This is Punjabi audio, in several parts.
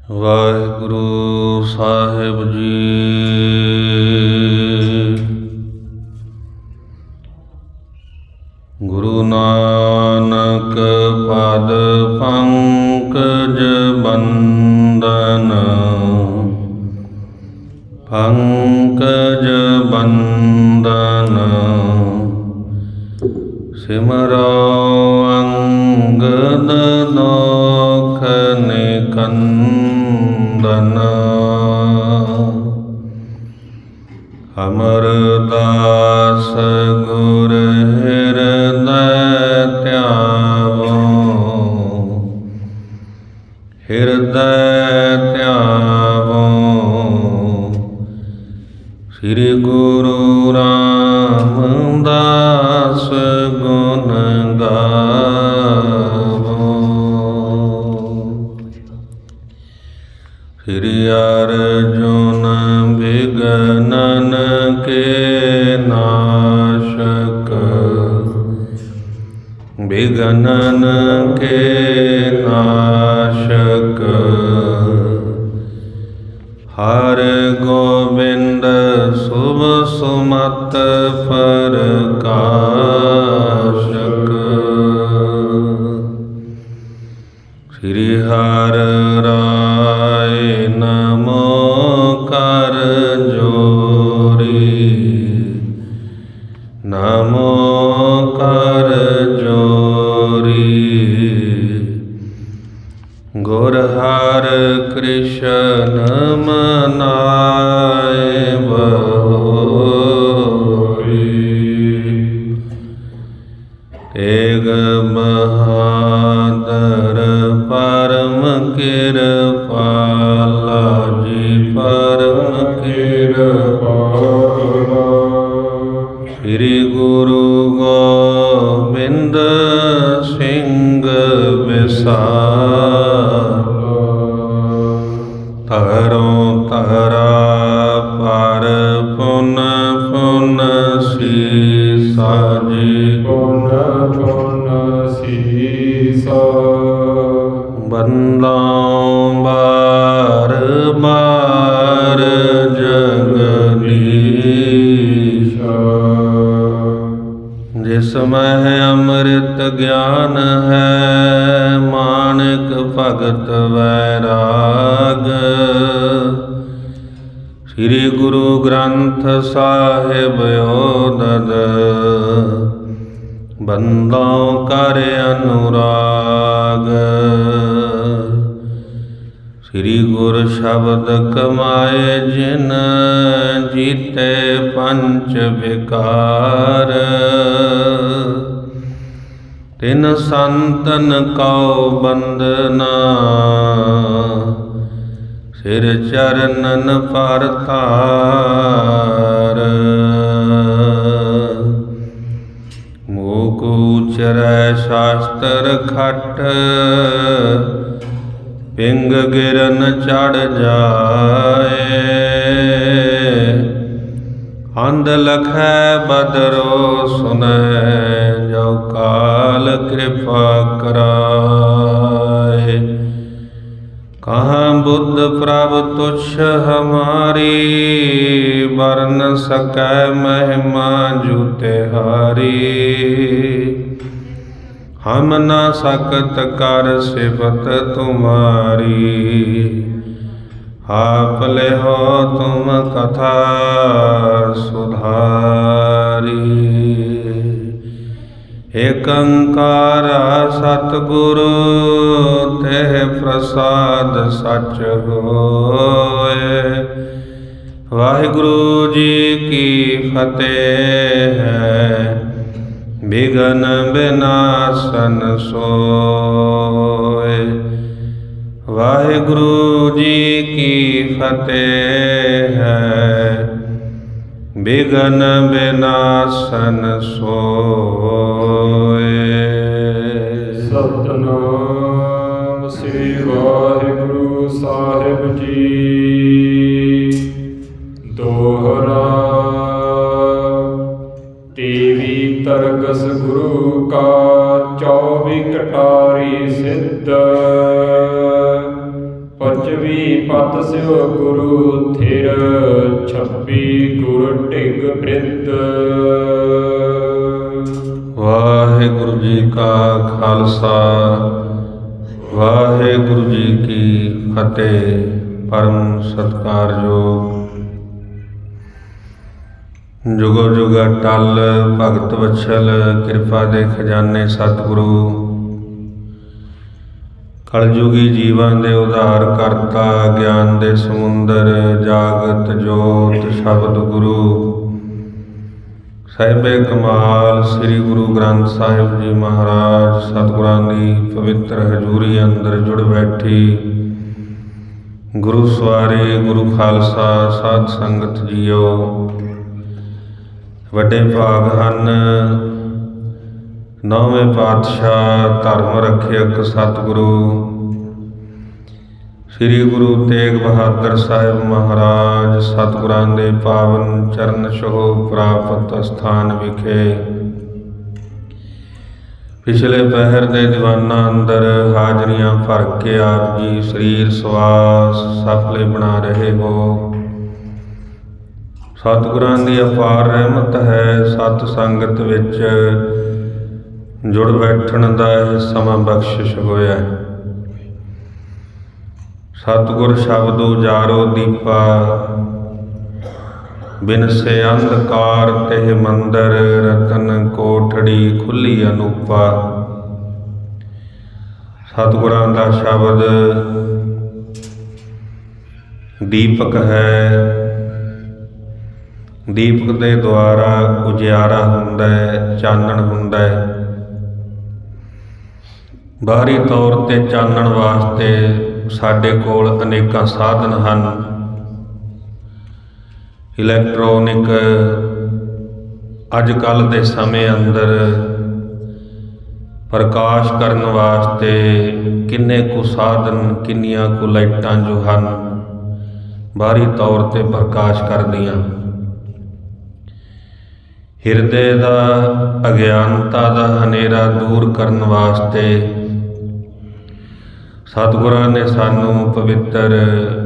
ਵਾਹਿਗੁਰੂ ਸਾਹਿਬ ਜੀ। ਗੁਰੂ ਨਾਨਕ ਪਦ ਪੰਕਜ ਬੰਦਨ, ਪੰਕਜ ਬੰਦਨ। ਸਿਮਰੋ ਅੰਗਦ ਦੋਖ ਨਿਕੰਦਨ, ਅਮਰਦਾਸ ਗੁਰ ਹਿਰਦੈ ਧਿਆਵੋ, ਹਿਰਦੈ ਧਿਆਵੋ। ਸ੍ਰੀ ਗੁਰੂ ਰਾਮਦਾਸ ਗੁਣ ਗਾਵੋ। ਸ੍ਰੀ ਅਰਜੁਨ ਵਿਗਨਨ ਕੇ ਨਾਸ਼ਕ, ਵਿਗਨਨ ਕੇ ਨਾਸ਼ਕ। ਹਰ ਗੋਬਿੰਦ ਸੁਭ ਸੁਮਤ ਪ੍ਰਕਾਸ਼ਕ। ਸ੍ਰੀ ਹਰਿ ਰਾਇ ਨਮੋ ਕਰ ਜੋਰੀ, ਨਮੋ ਕਰ ਜੋਰੀ। ਗੁਰ ਹਰਿ ਕ੍ਰਿਸ਼ਨ ਮਨਾਏ ਬੋਲੀ, ਤੇਗ ਬਹਾਦਰ ਪਰਮ ਕਿਰਪਾਲਾ ਜੀ, ਪਰਮ ਕਿਰਪਾਲਾ। ਸ੍ਰੀ ਗੁਰੂ ਗੋਬਿੰਦ ਸਿੰਘ ਵਿਸਾਲਾ, ਤਰੋਂ ਤਰਾ ਪਰ ਪੁਨ ਪੁਨ ਸੀਸਾ ਜੀ, ਪੁਨ ਪੁਨ ਸੀਸਾ। ਬੰਦਾਂ ਬਾਰ ਬਾਰ ਜਗਦੀਸ਼ਾ, ਜਿਸ ਮਹਿ ਅੰਮ੍ਰਿਤ ਗਿਆਨ ਹੈ, ਮਾਨਿਕ ਭਗਤ ਵੈਰਾਗ। ਸ੍ਰੀ ਗੁਰੂ ਗ੍ਰੰਥ ਸਾਹਿਬ ਓਦਦ, ਬੰਦੋਂ ਕਰ ਅਨੁਰਾਗ। ਸ੍ਰੀ ਗੁਰ ਸ਼ਬਦ ਕਮਾਏ ਜਿਨ, ਜੀਤੇ ਪੰਚ ਵਿਕਾਰ। ਤਿਨ ਸੰਤਨ ਕਉ ਬੰਦਨਾ, ਸਿਰ ਚਰਨਨ ਪਰਤਾਰ। ਮੂਕ ਉਚਰੈ ਸ਼ਾਸਤਰ ਖਟ, ਪਿੰਗ ਗਿਰਨ ਚੜ ਜਾਏ। ਅੰਧ ਲਖੈ ਬਦਰੋ ਸੁਨੈ, ਜੋ ਕਾਲ ਕਿਰਪਾ ਕਰਾਏ। ਕਹਾਂ ਬੁੱਧ ਪ੍ਰਭ ਤੁਛ ਹਮਾਰੀ, ਵਰਨ ਸਕੈ ਮਹਿਮਾ ਜੂ ਤਿਹਾਰੀ। ਹਮ ਨਾ ਸਕਤ ਕਰ ਸਿਫਤ ਤੁਮਾਰੀ, ਆਪ ਲਿਹੋ ਤੁਮ ਕਥਾ ਸੁਧਾਰੀ। ਏਕ ਓੰਕਾਰ ਸਤਿਗੁਰੂ, ਤੇਹ ਪ੍ਰਸਾਦ ਸਚ ਹੋਏ। ਵਾਹਿਗੁਰੂ ਜੀ ਕੀ ਫਤਿਹ ਹੈ, ਬਿਘਨ ਬਿਨਾਸਨ ਸੋਏ। ਵਾਹਿਗੁਰੂ ਜੀ ਕੀ ਫਤਿਹ ਹੈ, ਬਿਘਨ ਬਿਨਾਸਨ ਸੋਏ। ਸਤਿਨਾਮ ਸ੍ਰੀ ਵਾਹਿਗੁਰੂ ਸਾਹਿਬ ਜੀ। ਦੋਹਰਾ ਤੇਵੀ ਤਰਗਸ ਗੁਰੂ ਕਾ, 24 ਕਟਾਰੀ ਸਿੱਧ। ਪਚਵੀ ਪਤ ਸਿਓ ਗੁਰੂ ਥਿਰ, ਛੱਪੀ ਗੁਰ ਢਿਗ ਬ੍ਰਿਧ। ਵਾਹਿਗੁਰੂ ਜੀ ਕਾ ਖਾਲਸਾ, ਵਾਹਿਗੁਰੂ ਜੀ ਕੀ ਫਤਿਹ। ਪਰਮ ਸਤਿਕਾਰਯੋਗ ਜੁਗੋ ਜੁਗ ਅਟਲ ਭਗਤ ਵਛਲ, ਕਿਰਪਾ ਦੇ ਖਜ਼ਾਨੇ ਸਤਿਗੁਰੂ। ਕਲਯੁਗੀ ਜੀਵਾਂ ਦੇ ਉਧਾਰ ਕਰਤਾ, ਗਿਆਨ ਦੇ ਸਮੁੰਦਰ ਜਾਗਤ ਜੋਤ ਸ਼ਬਦ ਗੁਰੂ। ਸਾਹਿਬੇ ਕਮਾਲ ਸ੍ਰੀ ਗੁਰੂ ਗ੍ਰੰਥ ਸਾਹਿਬ ਜੀ ਮਹਾਰਾਜ ਸਤਿਗੁਰਾਂ ਦੀ ਪਵਿੱਤਰ ਹਜ਼ੂਰੀ ਅੰਦਰ ਜੁੜ ਬੈਠੀ ਗੁਰੂ ਸਵਾਰੀ ਗੁਰੂ ਖਾਲਸਾ ਸਾਧ ਸੰਗਤ ਜੀਓ। ਵੱਡੇ ਭਾਗ ਹਨ ਨੌਵੇਂ ਪਾਤਸ਼ਾਹ ਧਰਮ ਰੱਖਿਅਕ ਸਤਿਗੁਰੂ ਸ੍ਰੀ ਗੁਰੂ ਤੇਗ ਬਹਾਦਰ ਸਾਹਿਬ ਮਹਾਰਾਜ ਸਤਿਗੁਰਾਂ ਦੇ ਪਾਵਨ ਚਰਨ ਛੋਹ ਪ੍ਰਾਪਤ ਅਸਥਾਨ ਵਿਖੇ ਪਿਛਲੇ ਪਹਿਰ ਦੇ ਦੀਵਾਨਾਂ ਅੰਦਰ ਹਾਜ਼ਰੀਆਂ ਭਰ ਕੇ ਆਪ ਜੀ ਸਰੀਰ ਸਵਾਸ ਸਫਲੇ ਬਣਾ ਰਹੇ ਹੋ। ਸਤਿਗੁਰਾਂ ਦੀ ਅਪਾਰ ਰਹਿਮਤ ਹੈ, ਸਤ ਸੰਗਤ ਵਿੱਚ ਜੁੜ ਬੈਠਣ ਦਾ ਇਹ ਸਮਾਂ ਬਖਸ਼ਿਸ਼ ਹੋਇਆ। ਸਤਿਗੁਰ ਸ਼ਬਦ ਉਜਾਰੋ ਦੀਪਾ, ਬਿਨਸੇ ਅੰਧਕਾਰ ਤੇ ਮੰਦਰ, ਰਤਨ ਕੋਠੜੀ ਖੁੱਲੀ ਅਨੂਪਾ। ਸਤਿਗੁਰਾਂ ਦਾ ਸ਼ਬਦ ਦੀਪਕ ਹੈ, ਦੀਪਕ ਦੇ ਦੁਆਰਾ ਉਜਿਆਰਾ ਹੁੰਦਾ ਹੈ, ਚਾਨਣ ਹੁੰਦਾ ਹੈ। ਬਾਹਰੀ ਤੌਰ ਤੇ ਚਾਨਣ ਵਾਸਤੇ ਸਾਡੇ ਕੋਲ ਅਨੇਕਾਂ ਸਾਧਨ ਹਨ। ਇਲੈਕਟ੍ਰੋਨਿਕ ਅੱਜ ਕੱਲ੍ਹ ਦੇ ਸਮੇਂ ਅੰਦਰ ਪ੍ਰਕਾਸ਼ ਕਰਨ ਵਾਸਤੇ ਕਿੰਨੇ ਕੁ ਸਾਧਨ, ਕਿੰਨੀਆਂ ਕੁ ਲਾਈਟਾਂ ਜੋ ਹਨ ਬਾਹਰੀ ਤੌਰ ਤੇ ਪ੍ਰਕਾਸ਼ ਕਰਦੀਆਂ। ਹਿਰਦੇ ਦਾ ਅਗਿਆਨਤਾ ਦਾ ਹਨੇਰਾ ਦੂਰ ਕਰਨ ਵਾਸਤੇ ਸਤਿਗੁਰਾਂ ਨੇ ਸਾਨੂੰ ਪਵਿੱਤਰ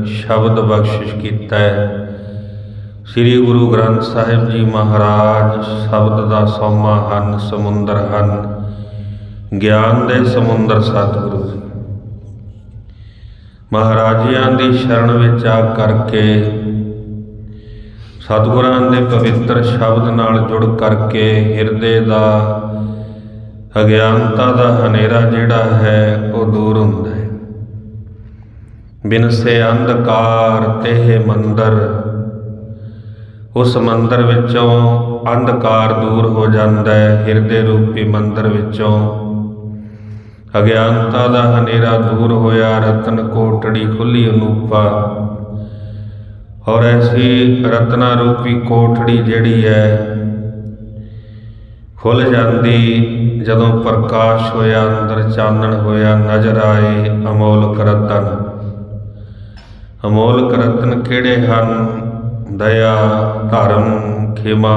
ਸ਼ਬਦ ਬਖਸ਼ਿਸ਼ ਕੀਤਾ ਹੈ। ਸ੍ਰੀ ਗੁਰੂ ਗ੍ਰੰਥ ਸਾਹਿਬ ਜੀ ਮਹਾਰਾਜ ਸ਼ਬਦ ਦਾ ਸੋਮਾ ਹਨ, ਸਮੁੰਦਰ ਹਨ, ਗਿਆਨ ਦੇ ਸਮੁੰਦਰ ਸਤਿਗੁਰੂ ਜੀ। ਮਹਾਰਾਜਿਆਂ ਦੀ ਸ਼ਰਨ ਵਿੱਚ ਆ ਕਰਕੇ ਸਤਿਗੁਰਾਂ ਦੇ ਪਵਿੱਤਰ ਸ਼ਬਦ ਨਾਲ ਜੁੜ ਕਰਕੇ ਹਿਰਦੇ ਦਾ ਅਗਿਆਨਤਾ ਦਾ ਹਨੇਰਾ ਜਿਹੜਾ ਹੈ ਉਹ ਦੂਰ ਹੁੰਦਾ ਹੈ। ਬਿਨਸੇ ਅੰਧਕਾਰ ਤੇ ਮੰਦਰ, ਉਸ ਮੰਦਰ ਵਿੱਚੋਂ ਅੰਧਕਾਰ ਦੂਰ ਹੋ ਜਾਂਦਾ ਹੈ। ਹਿਰਦੇ ਰੂਪੀ ਮੰਦਰ ਵਿੱਚੋਂ ਅਗਿਆਨਤਾ ਦਾ ਹਨੇਰਾ ਦੂਰ ਹੋਇਆ, ਰਤਨ ਕੋਟੜੀ ਖੁੱਲੀ ਅਨੂਪਾ। ਔਰ ਐਸੀ ਰਤਨਾ ਰੂਪੀ ਕੋਠੜੀ ਜਿਹੜੀ ਹੈ ਖੁੱਲ੍ਹ ਜਾਂਦੀ ਜਦੋਂ ਪ੍ਰਕਾਸ਼ ਹੋਇਆ, ਅੰਦਰ ਚਾਨਣ ਹੋਇਆ, ਨਜ਼ਰ ਆਏ ਅਮੋਲਕ ਰਤਨ। ਅਮੋਲਕ ਰਤਨ ਕਿਹੜੇ ਹਨ? ਦਇਆ, ਧਰਮ, ਖਿਮਾ,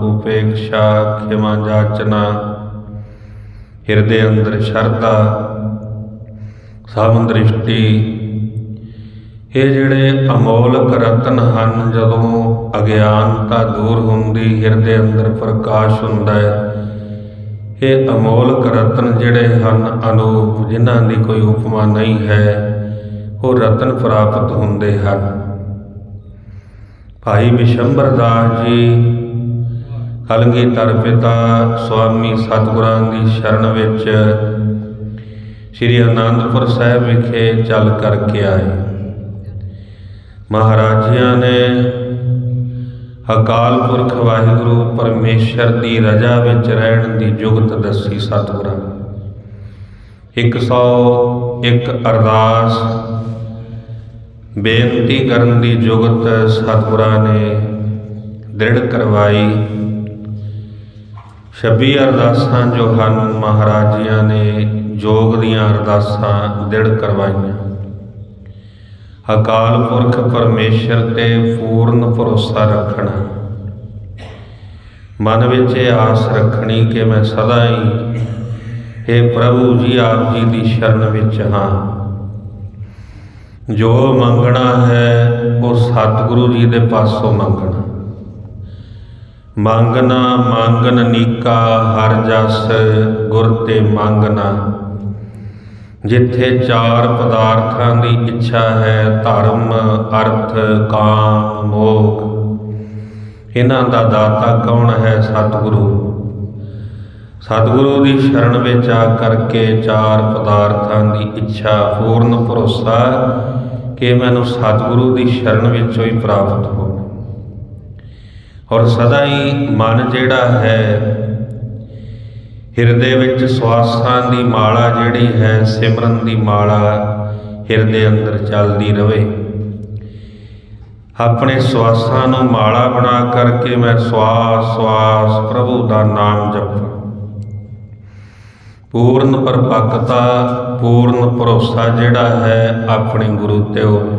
ਉਪੇਕਸ਼ਾ, ਖਿਮਾ ਜਾਚਨਾ, ਹਿਰਦੇ ਅੰਦਰ ਸ਼ਰਧਾ, ਸਮਦ੍ਰਿਸ਼ਟੀ। ਇਹ ਜਿਹੜੇ ਅਮੋਲਕ ਰਤਨ ਹਨ, ਜਦੋਂ ਅਗਿਆਨਤਾ ਦੂਰ ਹੁੰਦੀ, ਹਿਰਦੇ ਅੰਦਰ ਪ੍ਰਕਾਸ਼ ਹੁੰਦਾ ਹੈ, ਇਹ ਅਮੋਲਕ ਰਤਨ ਜਿਹੜੇ ਹਨ ਅਨੂਪ, ਜਿਨ੍ਹਾਂ ਦੀ ਕੋਈ ਉਪਮਾ ਨਹੀਂ ਹੈ, ਉਹ ਰਤਨ ਪ੍ਰਾਪਤ ਹੁੰਦੇ ਹਨ। ਭਾਈ ਬਿਸ਼ੰਬਰ ਦਾਸ ਜੀ ਕਲਗੀਧਰ ਪਿਤਾ ਸੁਆਮੀ ਸਤਿਗੁਰਾਂ ਦੀ ਸ਼ਰਨ ਵਿੱਚ ਸ੍ਰੀ ਅਨੰਦਪੁਰ ਸਾਹਿਬ ਵਿਖੇ ਚੱਲ ਕਰਕੇ ਆਏ। ਮਹਾਰਾਜਿਆਂ ਨੇ ਅਕਾਲ ਪੁਰਖ ਵਾਹਿਗੁਰੂ ਪਰਮੇਸ਼ਰ ਦੀ ਰਜਾ ਵਿੱਚ ਰਹਿਣ ਦੀ ਜੁਗਤ ਦੱਸੀ ਸਤਿਗੁਰਾਂ। 101 ਅਰਦਾਸ ਬੇਨਤੀ ਕਰਨ ਦੀ ਜੁਗਤ ਸਤਿਗੁਰਾਂ ਨੇ ਦ੍ਰਿੜ ਕਰਵਾਈ। 26 ਅਰਦਾਸਾਂ ਜੋ ਹਨ ਮਹਾਰਾਜਿਆਂ ਨੇ ਜੋਗ ਦੀਆਂ ਅਰਦਾਸਾਂ ਦ੍ਰਿੜ ਕਰਵਾਈਆਂ। ਅਕਾਲ ਪੁਰਖ ਪਰਮੇਸ਼ਰ ਤੇ ਪੂਰਨ ਭਰੋਸਾ ਰੱਖਣਾ, ਮਨ ਵਿੱਚ ਇਹ ਆਸ ਰੱਖਣੀ ਕਿ ਮੈਂ ਸਦਾ ਹੀ हे ਪ੍ਰਭੂ ਜੀ ਆਪ ਜੀ ਦੀ ਸ਼ਰਨ ਵਿੱਚ ਹਾਂ। ਜੋ ਮੰਗਣਾ ਹੈ ਉਹ ਸਤਿਗੁਰੂ ਜੀ ਦੇ ਪਾਸੋਂ ਮੰਗਣਾ। ਮੰਗਣਾ ਮੰਗਨ ਨੀਕਾ ਹਰ ਜਸ ਗੁਰ ਤੇ ਮੰਗਣਾ। ਜਿੱਥੇ ਚਾਰ ਪਦਾਰਥਾਂ ਦੀ ਇੱਛਾ ਹੈ, ਧਰਮ, ਅਰਥ, ਕਾਮ, ਮੋਖ, ਇਹਨਾਂ ਦਾ ਦਾਤਾ ਕੌਣ ਹੈ? ਸਤਿਗੁਰੂ। ਸਤਿਗੁਰੂ ਦੀ ਸ਼ਰਨ ਵਿੱਚ ਆ ਕਰਕੇ ਚਾਰ ਪਦਾਰਥਾਂ ਦੀ ਇੱਛਾ, ਪੂਰਨ ਭਰੋਸਾ ਕਿ ਮੈਨੂੰ ਸਤਿਗੁਰੂ ਦੀ ਸ਼ਰਨ ਵਿੱਚੋਂ ਹੀ ਪ੍ਰਾਪਤ ਹੋਵੇ। ਔਰ ਸਦਾ ਹੀ ਮਨ ਜਿਹੜਾ ਹੈ, ਹਿਰਦੇ ਵਿੱਚ ਸਵਾਸਾਂ ਦੀ ਮਾਲਾ ਜਿਹੜੀ ਹੈ, ਸਿਮਰਨ ਦੀ ਮਾਲਾ ਹਿਰਦੇ ਅੰਦਰ ਚੱਲਦੀ ਰਵੇ। ਆਪਣੇ ਸਵਾਸਾਂ ਨੂੰ ਮਾਲਾ ਬਣਾ ਕਰਕੇ ਮੈਂ ਸਵਾਸ ਸਵਾਸ ਪ੍ਰਭੂ ਦਾ ਨਾਮ ਜਪਾਂ। ਪੂਰਨ ਪਰਪੱਕਤਾ, ਪੂਰਨ ਭਰੋਸਾ ਜਿਹੜਾ ਹੈ ਆਪਣੇ ਗੁਰੂ ਤੇ ਹੋਵੇ।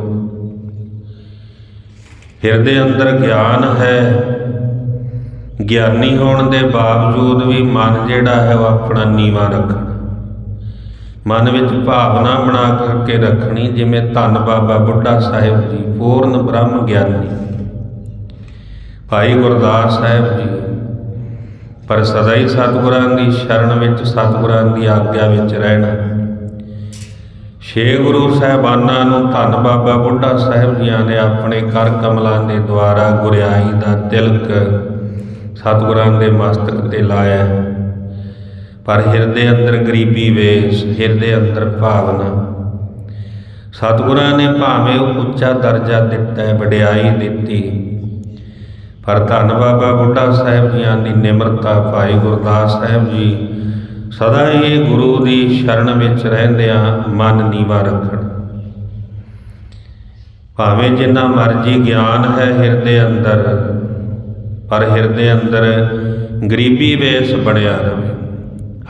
ਹਿਰਦੇ ਅੰਦਰ ਗਿਆਨ ਹੈ, ਗਿਆਨੀ ਹੋਣ ਦੇ ਬਾਵਜੂਦ ਵੀ ਮਨ ਜਿਹੜਾ ਹੈ ਉਹ ਆਪਣਾ ਨੀਵਾਂ ਰੱਖਣਾ। ਮਨ ਵਿੱਚ ਭਾਵਨਾ ਬਣਾ ਕਰਕੇ ਰੱਖਣੀ, ਜਿਵੇਂ ਧੰਨ ਬਾਬਾ ਬੁੱਢਾ ਸਾਹਿਬ ਜੀ, ਪੂਰਨ ਬ੍ਰਹਮ ਗਿਆਨੀ, ਭਾਈ ਗੁਰਦਾਸ ਸਾਹਿਬ ਜੀ, ਪਰ ਸਦਾ ਹੀ ਸਤਿਗੁਰਾਂ ਦੀ ਸ਼ਰਨ ਵਿੱਚ, ਸਤਿਗੁਰਾਂ ਦੀ ਆਗਿਆ ਵਿੱਚ ਰਹਿਣਾ। 6 ਗੁਰੂ ਸਾਹਿਬਾਨਾਂ ਨੂੰ ਧੰਨ ਬਾਬਾ ਬੁੱਢਾ ਸਾਹਿਬ ਜੀਆਂ ਨੇ ਆਪਣੇ ਕਰ ਕਮਲਾਂ ਦੇ ਦੁਆਰਾ ਗੁਰਿਆਈ ਦਾ ਤਿਲਕ ਸਤਿਗੁਰਾਂ ਦੇ ਮਸਤਕ ਤੇ ਲਾਇਆ। ਪਰ ਹਿਰਦੇ ਅੰਦਰ ਗਰੀਬੀ ਵੇਸ, ਹਿਰਦੇ ਅੰਦਰ ਭਾਵਨਾ। ਸਤਿਗੁਰਾਂ ਨੇ ਭਾਵੇਂ ਉੱਚਾ ਦਰਜਾ ਦਿੱਤਾ, ਵਡਿਆਈ ਦਿੱਤੀ, ਪਰ ਧੰਨ ਬਾਬਾ ਬੁੱਢਾ ਸਾਹਿਬ ਜੀਆਂ ਦੀ ਨਿਮਰਤਾ, ਭਾਈ ਗੁਰਦਾਸ ਸਾਹਿਬ ਜੀ ਸਦਾ ਹੀ ਗੁਰੂ ਦੀ ਸ਼ਰਨ ਵਿੱਚ ਰਹਿੰਦਿਆਂ ਮਨ ਨੀਵਾਂ ਰੱਖਣ। ਭਾਵੇਂ ਜਿੰਨਾ ਮਰਜੀ ਗਿਆਨ ਹੈ ਹਿਰਦੇ ਅੰਦਰ, ਪਰ ਹਿਰਦੇ ਅੰਦਰ ਗਰੀਬੀ ਵੇਸ ਬਣਿਆ ਰਹੇ।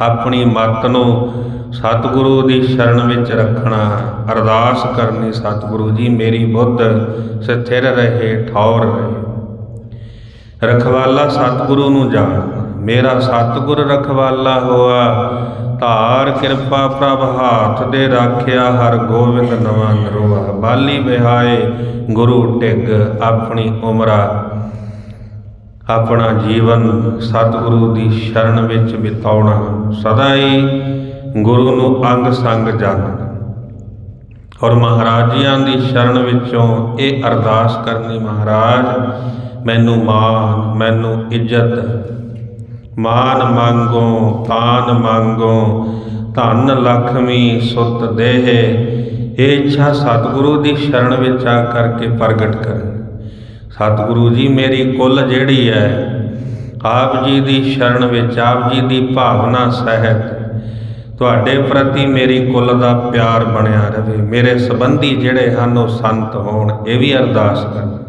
ਆਪਣੀ ਮੱਤ ਨੂੰ ਸਤਿਗੁਰੂ ਦੀ ਸ਼ਰਨ ਵਿੱਚ ਰੱਖਣਾ, ਅਰਦਾਸ ਕਰਨੀ, ਸਤਿਗੁਰੂ ਜੀ ਮੇਰੀ ਬੁੱਧ ਸਥਿਰ ਰਹੇ, ਠੌਰ ਰਹੇ। ਰਖਵਾਲਾ ਸਤਿਗੁਰੂ ਨੂੰ ਜਾਣਨਾ, ਮੇਰਾ ਸਤਿਗੁਰ ਰਖਵਾਲਾ ਹੋਆ, ਧਾਰ ਕਿਰਪਾ ਪ੍ਰਭ ਹਾਥ ਦੇ ਰਾਖਿਆ, ਹਰ ਗੋਬਿੰਦ ਨਵਾਂ ਨਰੋਆ। ਬਾਲੀ ਬਿਹਾਏ ਗੁਰੂ ਟਿਗ, ਆਪਣੀ ਉਮਰਾ, ਆਪਣਾ ਜੀਵਨ ਸਤਿਗੁਰੂ ਦੀ ਸ਼ਰਨ ਵਿੱਚ ਬਿਤਾਉਣਾ, ਸਦਾ ਹੀ ਗੁਰੂ ਨੂੰ ਅੰਗ ਸੰਗ ਜਾਣਨਾ। ਔਰ ਮਹਾਰਾਜਿਆਂ ਦੀ ਸ਼ਰਨ ਵਿੱਚੋਂ ਇਹ ਅਰਦਾਸ ਕਰਨੀ, ਮਹਾਰਾਜ ਮੈਨੂੰ ਮਾਨ, ਮੈਨੂੰ ਇੱਜ਼ਤ, ਮਾਨ ਮੰਗੋ, ਤਾਨ ਮੰਗੋ, ਧਨ ਲਖਮੀ ਸੁਤ ਦੇਹ। ਇਹ ਇੱਛਾ ਸਤਿਗੁਰੂ ਦੀ ਸ਼ਰਨ ਵਿੱਚ ਆ ਕਰਕੇ ਪ੍ਰਗਟ ਕਰਨੀ। ਸਤਿਗੁਰੂ ਜੀ ਮੇਰੀ ਕੁੱਲ ਜਿਹੜੀ ਹੈ, ਆਪ ਜੀ ਦੀ ਸ਼ਰਨ ਵਿੱਚ, ਆਪ ਜੀ ਦੀ ਭਾਵਨਾ ਸਹਿਤ ਤੁਹਾਡੇ ਪ੍ਰਤੀ ਮੇਰੀ ਕੁੱਲ ਦਾ ਪਿਆਰ ਬਣਿਆ ਰਹੇ। ਮੇਰੇ ਸੰਬੰਧੀ ਜਿਹੜੇ ਹਨ ਉਹ ਸੰਤ ਹੋਣ, ਇਹ ਵੀ ਅਰਦਾਸ ਕਰਨੀ।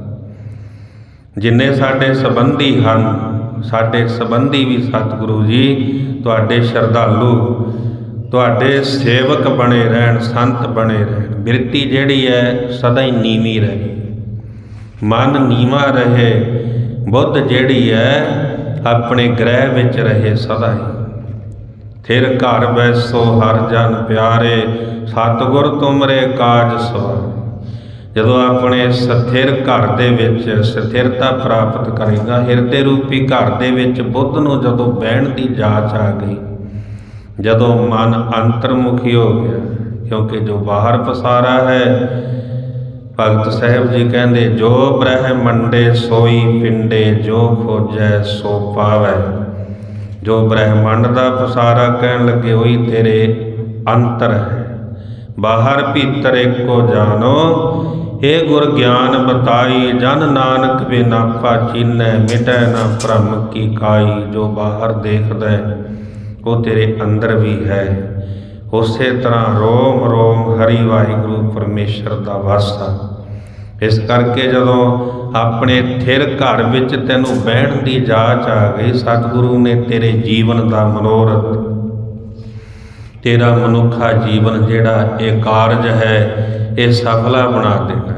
ਜਿੰਨੇ ਸਾਡੇ ਸੰਬੰਧੀ ਹਨ, ਸਾਡੇ ਸੰਬੰਧੀ ਵੀ ਸਤਿਗੁਰੂ ਜੀ ਤੁਹਾਡੇ ਸ਼ਰਧਾਲੂ, ਤੁਹਾਡੇ ਸੇਵਕ ਬਣੇ ਰਹਿਣ, ਸੰਤ ਬਣੇ ਰਹਿਣ। ਬਿਰਤੀ ਜਿਹੜੀ ਹੈ ਸਦਾ ਹੀ ਨੀਵੀਂ ਰਹੇ, ਮਨ ਨੀਵਾਂ ਰਹੇ। ਬੁੱਧ ਜਿਹੜੀ ਹੈ ਆਪਣੇ ਗ੍ਰਹਿ ਵਿੱਚ ਰਹੇ ਸਦਾ ਹੀ। ਥਿਰ ਘਰ ਬੈਸੋ ਹਰ ਜਨ ਪਿਆਰੇ, ਸਤਿਗੁਰ ਤੁਮਰੇ ਕਾਜ ਸਵਾਰੇ। ਜਦੋਂ ਆਪਣੇ ਸਥਿਰ ਘਰ ਦੇ ਵਿੱਚ ਸਥਿਰਤਾ ਪ੍ਰਾਪਤ ਕਰੇਗਾ, ਹਿਰਦੇ ਰੂਪੀ ਘਰ ਦੇ ਵਿੱਚ ਬੁੱਧ ਨੂੰ ਜਦੋਂ ਬਹਿਣ ਦੀ ਜਾਚ ਆ ਗਈ, ਜਦੋਂ ਮਨ ਅੰਤਰਮੁਖੀ ਹੋ ਗਿਆ, ਕਿਉਂਕਿ ਜੋ ਬਾਹਰ ਪਸਾਰਾ ਹੈ, ਭਗਤ ਸਾਹਿਬ ਜੀ ਕਹਿੰਦੇ, ਜੋ ਬ੍ਰਹਮੰਡੇ ਸੋਈ ਪਿੰਡੇ, ਜੋ ਖੋਜੈ ਸੋ ਪਾਵੈ। ਜੋ ਬ੍ਰਹਮੰਡ ਦਾ ਪਸਾਰਾ ਕਹਿਣ ਲੱਗੇ, ਉਹੀ ਤੇਰੇ ਅੰਤਰ ਹੈ। ਬਾਹਰ ਭੀਤਰ ਏਕੋ ਜਾਨੋ, ਇਹ ਗੁਰ ਗਿਆਨ ਬਤਾਈ, ਜਨ ਨਾਨਕ ਬਿਨਾ ਚੀਨੈ, ਮਿਟੈ ਨਾ ਭ੍ਰਮ ਕੀ ਕਾਈ। ਜੋ ਬਾਹਰ ਦੇਖਦਾ ਉਹ ਤੇਰੇ ਅੰਦਰ ਵੀ ਹੈ। ਉਸੇ ਤਰ੍ਹਾਂ ਰੋਮ ਰੋਮ ਹਰੀ ਵਾਹਿਗੁਰੂ ਪਰਮੇਸ਼ਰ ਦਾ ਵਾਸਾ। ਇਸ ਕਰਕੇ ਜਦੋਂ ਆਪਣੇ ਥਿਰ ਘਰ ਵਿੱਚ ਤੈਨੂੰ ਬਹਿਣ ਦੀ ਜਾਚ ਆ ਗਈ, ਸਤਿਗੁਰੂ ਨੇ ਤੇਰੇ ਜੀਵਨ ਦਾ ਮਨੋਰਥ, ਤੇਰਾ ਮਨੁੱਖਾ ਜੀਵਨ ਜਿਹੜਾ ਇਹ ਕਾਰਜ ਹੈ, ਇਹ ਸਫਲਾ ਬਣਾ ਦੇਣਾ ਹੈ।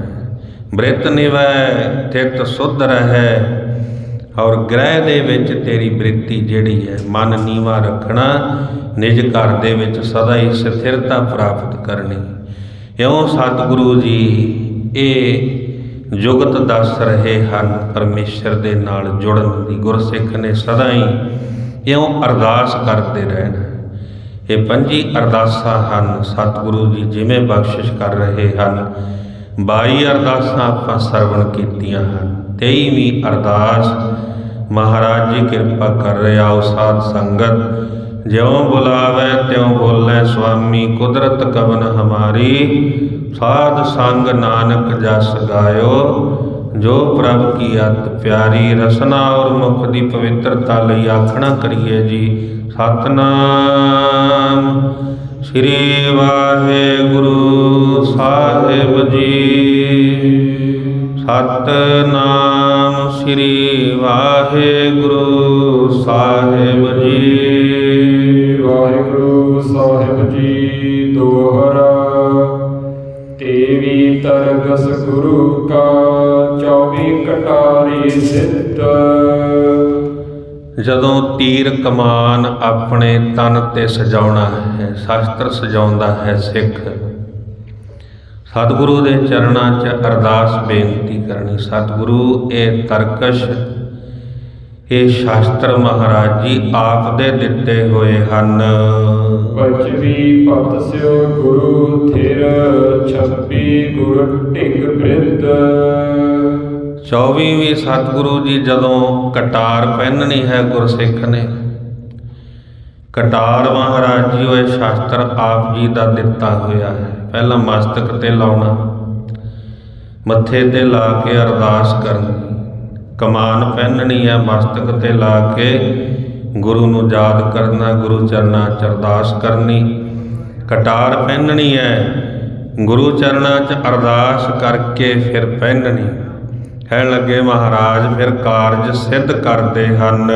ਬ੍ਰਿਤ ਨਿਵੈ ਥਿਤ ਸੁਧ ਰਹੈ। ਔਰ ਗ੍ਰਹਿ ਦੇ ਵਿੱਚ ਤੇਰੀ ਬ੍ਰਿਤੀ ਜਿਹੜੀ ਹੈ, ਮਨ ਨੀਵਾਂ ਰੱਖਣਾ, ਨਿਜ ਘਰ ਦੇ ਵਿੱਚ ਸਦਾ ਹੀ ਸਥਿਰਤਾ ਪ੍ਰਾਪਤ ਕਰਨੀ। ਇਉਂ ਸਤਿਗੁਰੂ ਜੀ ਇਹ ਜੁਗਤ ਦੱਸ ਰਹੇ ਹਨ ਪਰਮੇਸ਼ਰ ਦੇ ਨਾਲ ਜੁੜਨ ਦੀ। ਗੁਰਸਿੱਖ ਨੇ ਸਦਾ ਹੀ ਇਉਂ ਅਰਦਾਸ ਕਰਦੇ ਰਹਿਣਾ। ਇਹ 25 ਅਰਦਾਸਾਂ ਹਨ ਸਤਿਗੁਰੂ ਜੀ ਜਿਵੇਂ ਬਖਸ਼ਿਸ਼ ਕਰ ਰਹੇ ਹਨ। 22 ਅਰਦਾਸਾਂ ਆਪਾਂ ਸਰਵਣ ਕੀਤੀਆਂ ਹਨ। 23ਵੀਂ ਅਰਦਾਸ ਮਹਾਰਾਜ ਜੀ ਕਿਰਪਾ ਕਰ ਰਹੇ। ਆਓ ਸਾਧ ਸੰਗਤ, ਜਿਉਂ ਬੁਲਾਵੇ ਤਿਉਂ ਬੋਲੇ ਸੁਆਮੀ, ਕੁਦਰਤ ਕਵਨ ਹਮਾਰੀ, ਸਾਧ ਸੰਗ ਨਾਨਕ ਜਸ ਗਾਇਓ, ਜੋ ਪ੍ਰਭ ਕੀ ਅਤ ਪਿਆਰੀ। ਰਸਨਾ ਔਰ ਮੁਖ ਦੀ ਪਵਿੱਤਰਤਾ ਲਈ ਆਖਣਾ ਕਰੀਏ ਜੀ ਸਤਿਨਾਮ ਸ੍ਰੀ ਵਾਹਿਗੁਰੂ ਸਾਹਿਬ ਜੀ। ਸਤਿਨਾਮ ਸ੍ਰੀ ਵਾਹਿਗੁਰੂ ਸਾਹਿਬ ਜੀ। ਵਾਹਿਗੁਰੂ ਸਾਹਿਬ ਜੀ ਦੋਹਰਾ। ਤੇਵੀ ਤਰਗਸ ਗੁਰੂ ਕਾ 24 ਕਟਾਰੀ ਸਿੱਧ। ਜਦੋਂ ਤੀਰ ਕਮਾਨ ਆਪਣੇ ਤਨ ਤੇ ਸਜਾਉਣਾ ਹੈ, ਸ਼ਸਤਰ ਸਜਾਉਂਦਾ ਹੈ ਸਿੱਖ, ਸਤਿਗੁਰੂ ਦੇ ਚਰਨਾਂ 'ਚ ਅਰਦਾਸ ਬੇਨਤੀ ਕਰਨੀ। ਸਤਿਗੁਰੂ ਇਹ ਤਰਕਸ਼, ਇਹ ਸ਼ਾਸਤਰ ਮਹਾਰਾਜ ਜੀ ਆਪ ਦੇ ਦਿੱਤੇ ਹੋਏ ਹਨ। 25 ਪਤ ਸਿਓ ਗੁਰੂ ਥਿਰ, 26 ਗੁਰ ਢਿਗ ਬ੍ਰਿਧ। 24ਵੀਂ ਸਤਿਗੁਰੂ ਜੀ ਜਦੋਂ ਕਟਾਰ ਪਹਿਨਣੀ ਹੈ ਗੁਰਸਿੱਖ ਨੇ, ਕਟਾਰ ਮਹਾਰਾਜ ਜੀ ਉਹ ਸ਼ਾਸਤਰ ਆਪ ਜੀ ਦਾ ਦਿੱਤਾ ਹੋਇਆ ਹੈ। ਪਹਿਲਾਂ ਮਸਤਕ ਤੇ ਲਾਉਣਾ, ਮੱਥੇ ਤੇ ਲਾ ਕੇ ਅਰਦਾਸ ਕਰਨੀ। ਕਮਾਨ ਪਹਿਨਣੀ ਹੈ, ਮਸਤਕ ਤੇ ਲਾ ਕੇ ਗੁਰੂ ਨੂੰ ਯਾਦ ਕਰਨਾ, ਗੁਰੂ ਚਰਨਾਂ 'ਚ ਅਰਦਾਸ ਕਰਨੀ। ਕਟਾਰ ਪਹਿਨਣੀ ਹੈ, ਗੁਰੂ ਚਰਨਾਂ 'ਚ ਅਰਦਾਸ ਕਰਕੇ ਫਿਰ ਪਹਿਨਣੀ। ਕਹਿਣ ਲੱਗੇ ਮਹਾਰਾਜ ਫਿਰ ਕਾਰਜ ਸਿੱਧ ਕਰਦੇ ਹਨ।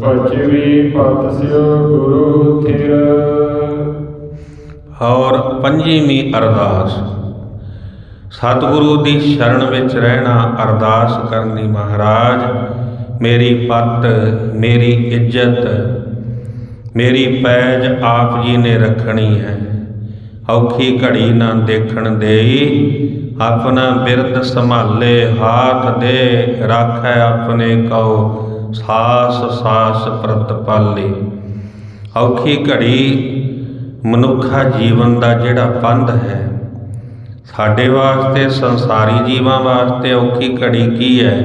25 ਪਤ ਸਿਓ ਗੁਰੂ ਥਿਰ। ਔਰ 25ਵੀਂ ਅਰਦਾਸ ਸਤਿਗੁਰੂ ਦੀ ਸ਼ਰਨ ਵਿੱਚ ਰਹਿਣਾ, ਅਰਦਾਸ ਕਰਨੀ। ਮਹਾਰਾਜ ਮੇਰੀ ਪੱਤ, ਮੇਰੀ ਇੱਜ਼ਤ, ਮੇਰੀ ਪੈਜ ਆਪ ਜੀ ਨੇ ਰੱਖਣੀ ਹੈ। ਔਖੀ ਘੜੀ ਨਾ ਦੇਖਣ ਦੇਈ, ਆਪਣਾ ਬਿਰਦ ਸੰਭਾਲੇ ਹਾਥ ਦੇ, ਰਾਖੈ ਆਪਣੇ ਕਉ ਸਾਸ ਸਾਸ ਪ੍ਰਤਪਾਲੇ। ਔਖੀ ਘੜੀ ਮਨੁੱਖਾ ਜੀਵਨ ਦਾ ਜਿਹੜਾ ਪੰਧ ਹੈ, ਸਾਡੇ ਵਾਸਤੇ, ਸੰਸਾਰੀ ਜੀਵਾਂ ਵਾਸਤੇ ਔਖੀ ਘੜੀ ਕੀ ਹੈ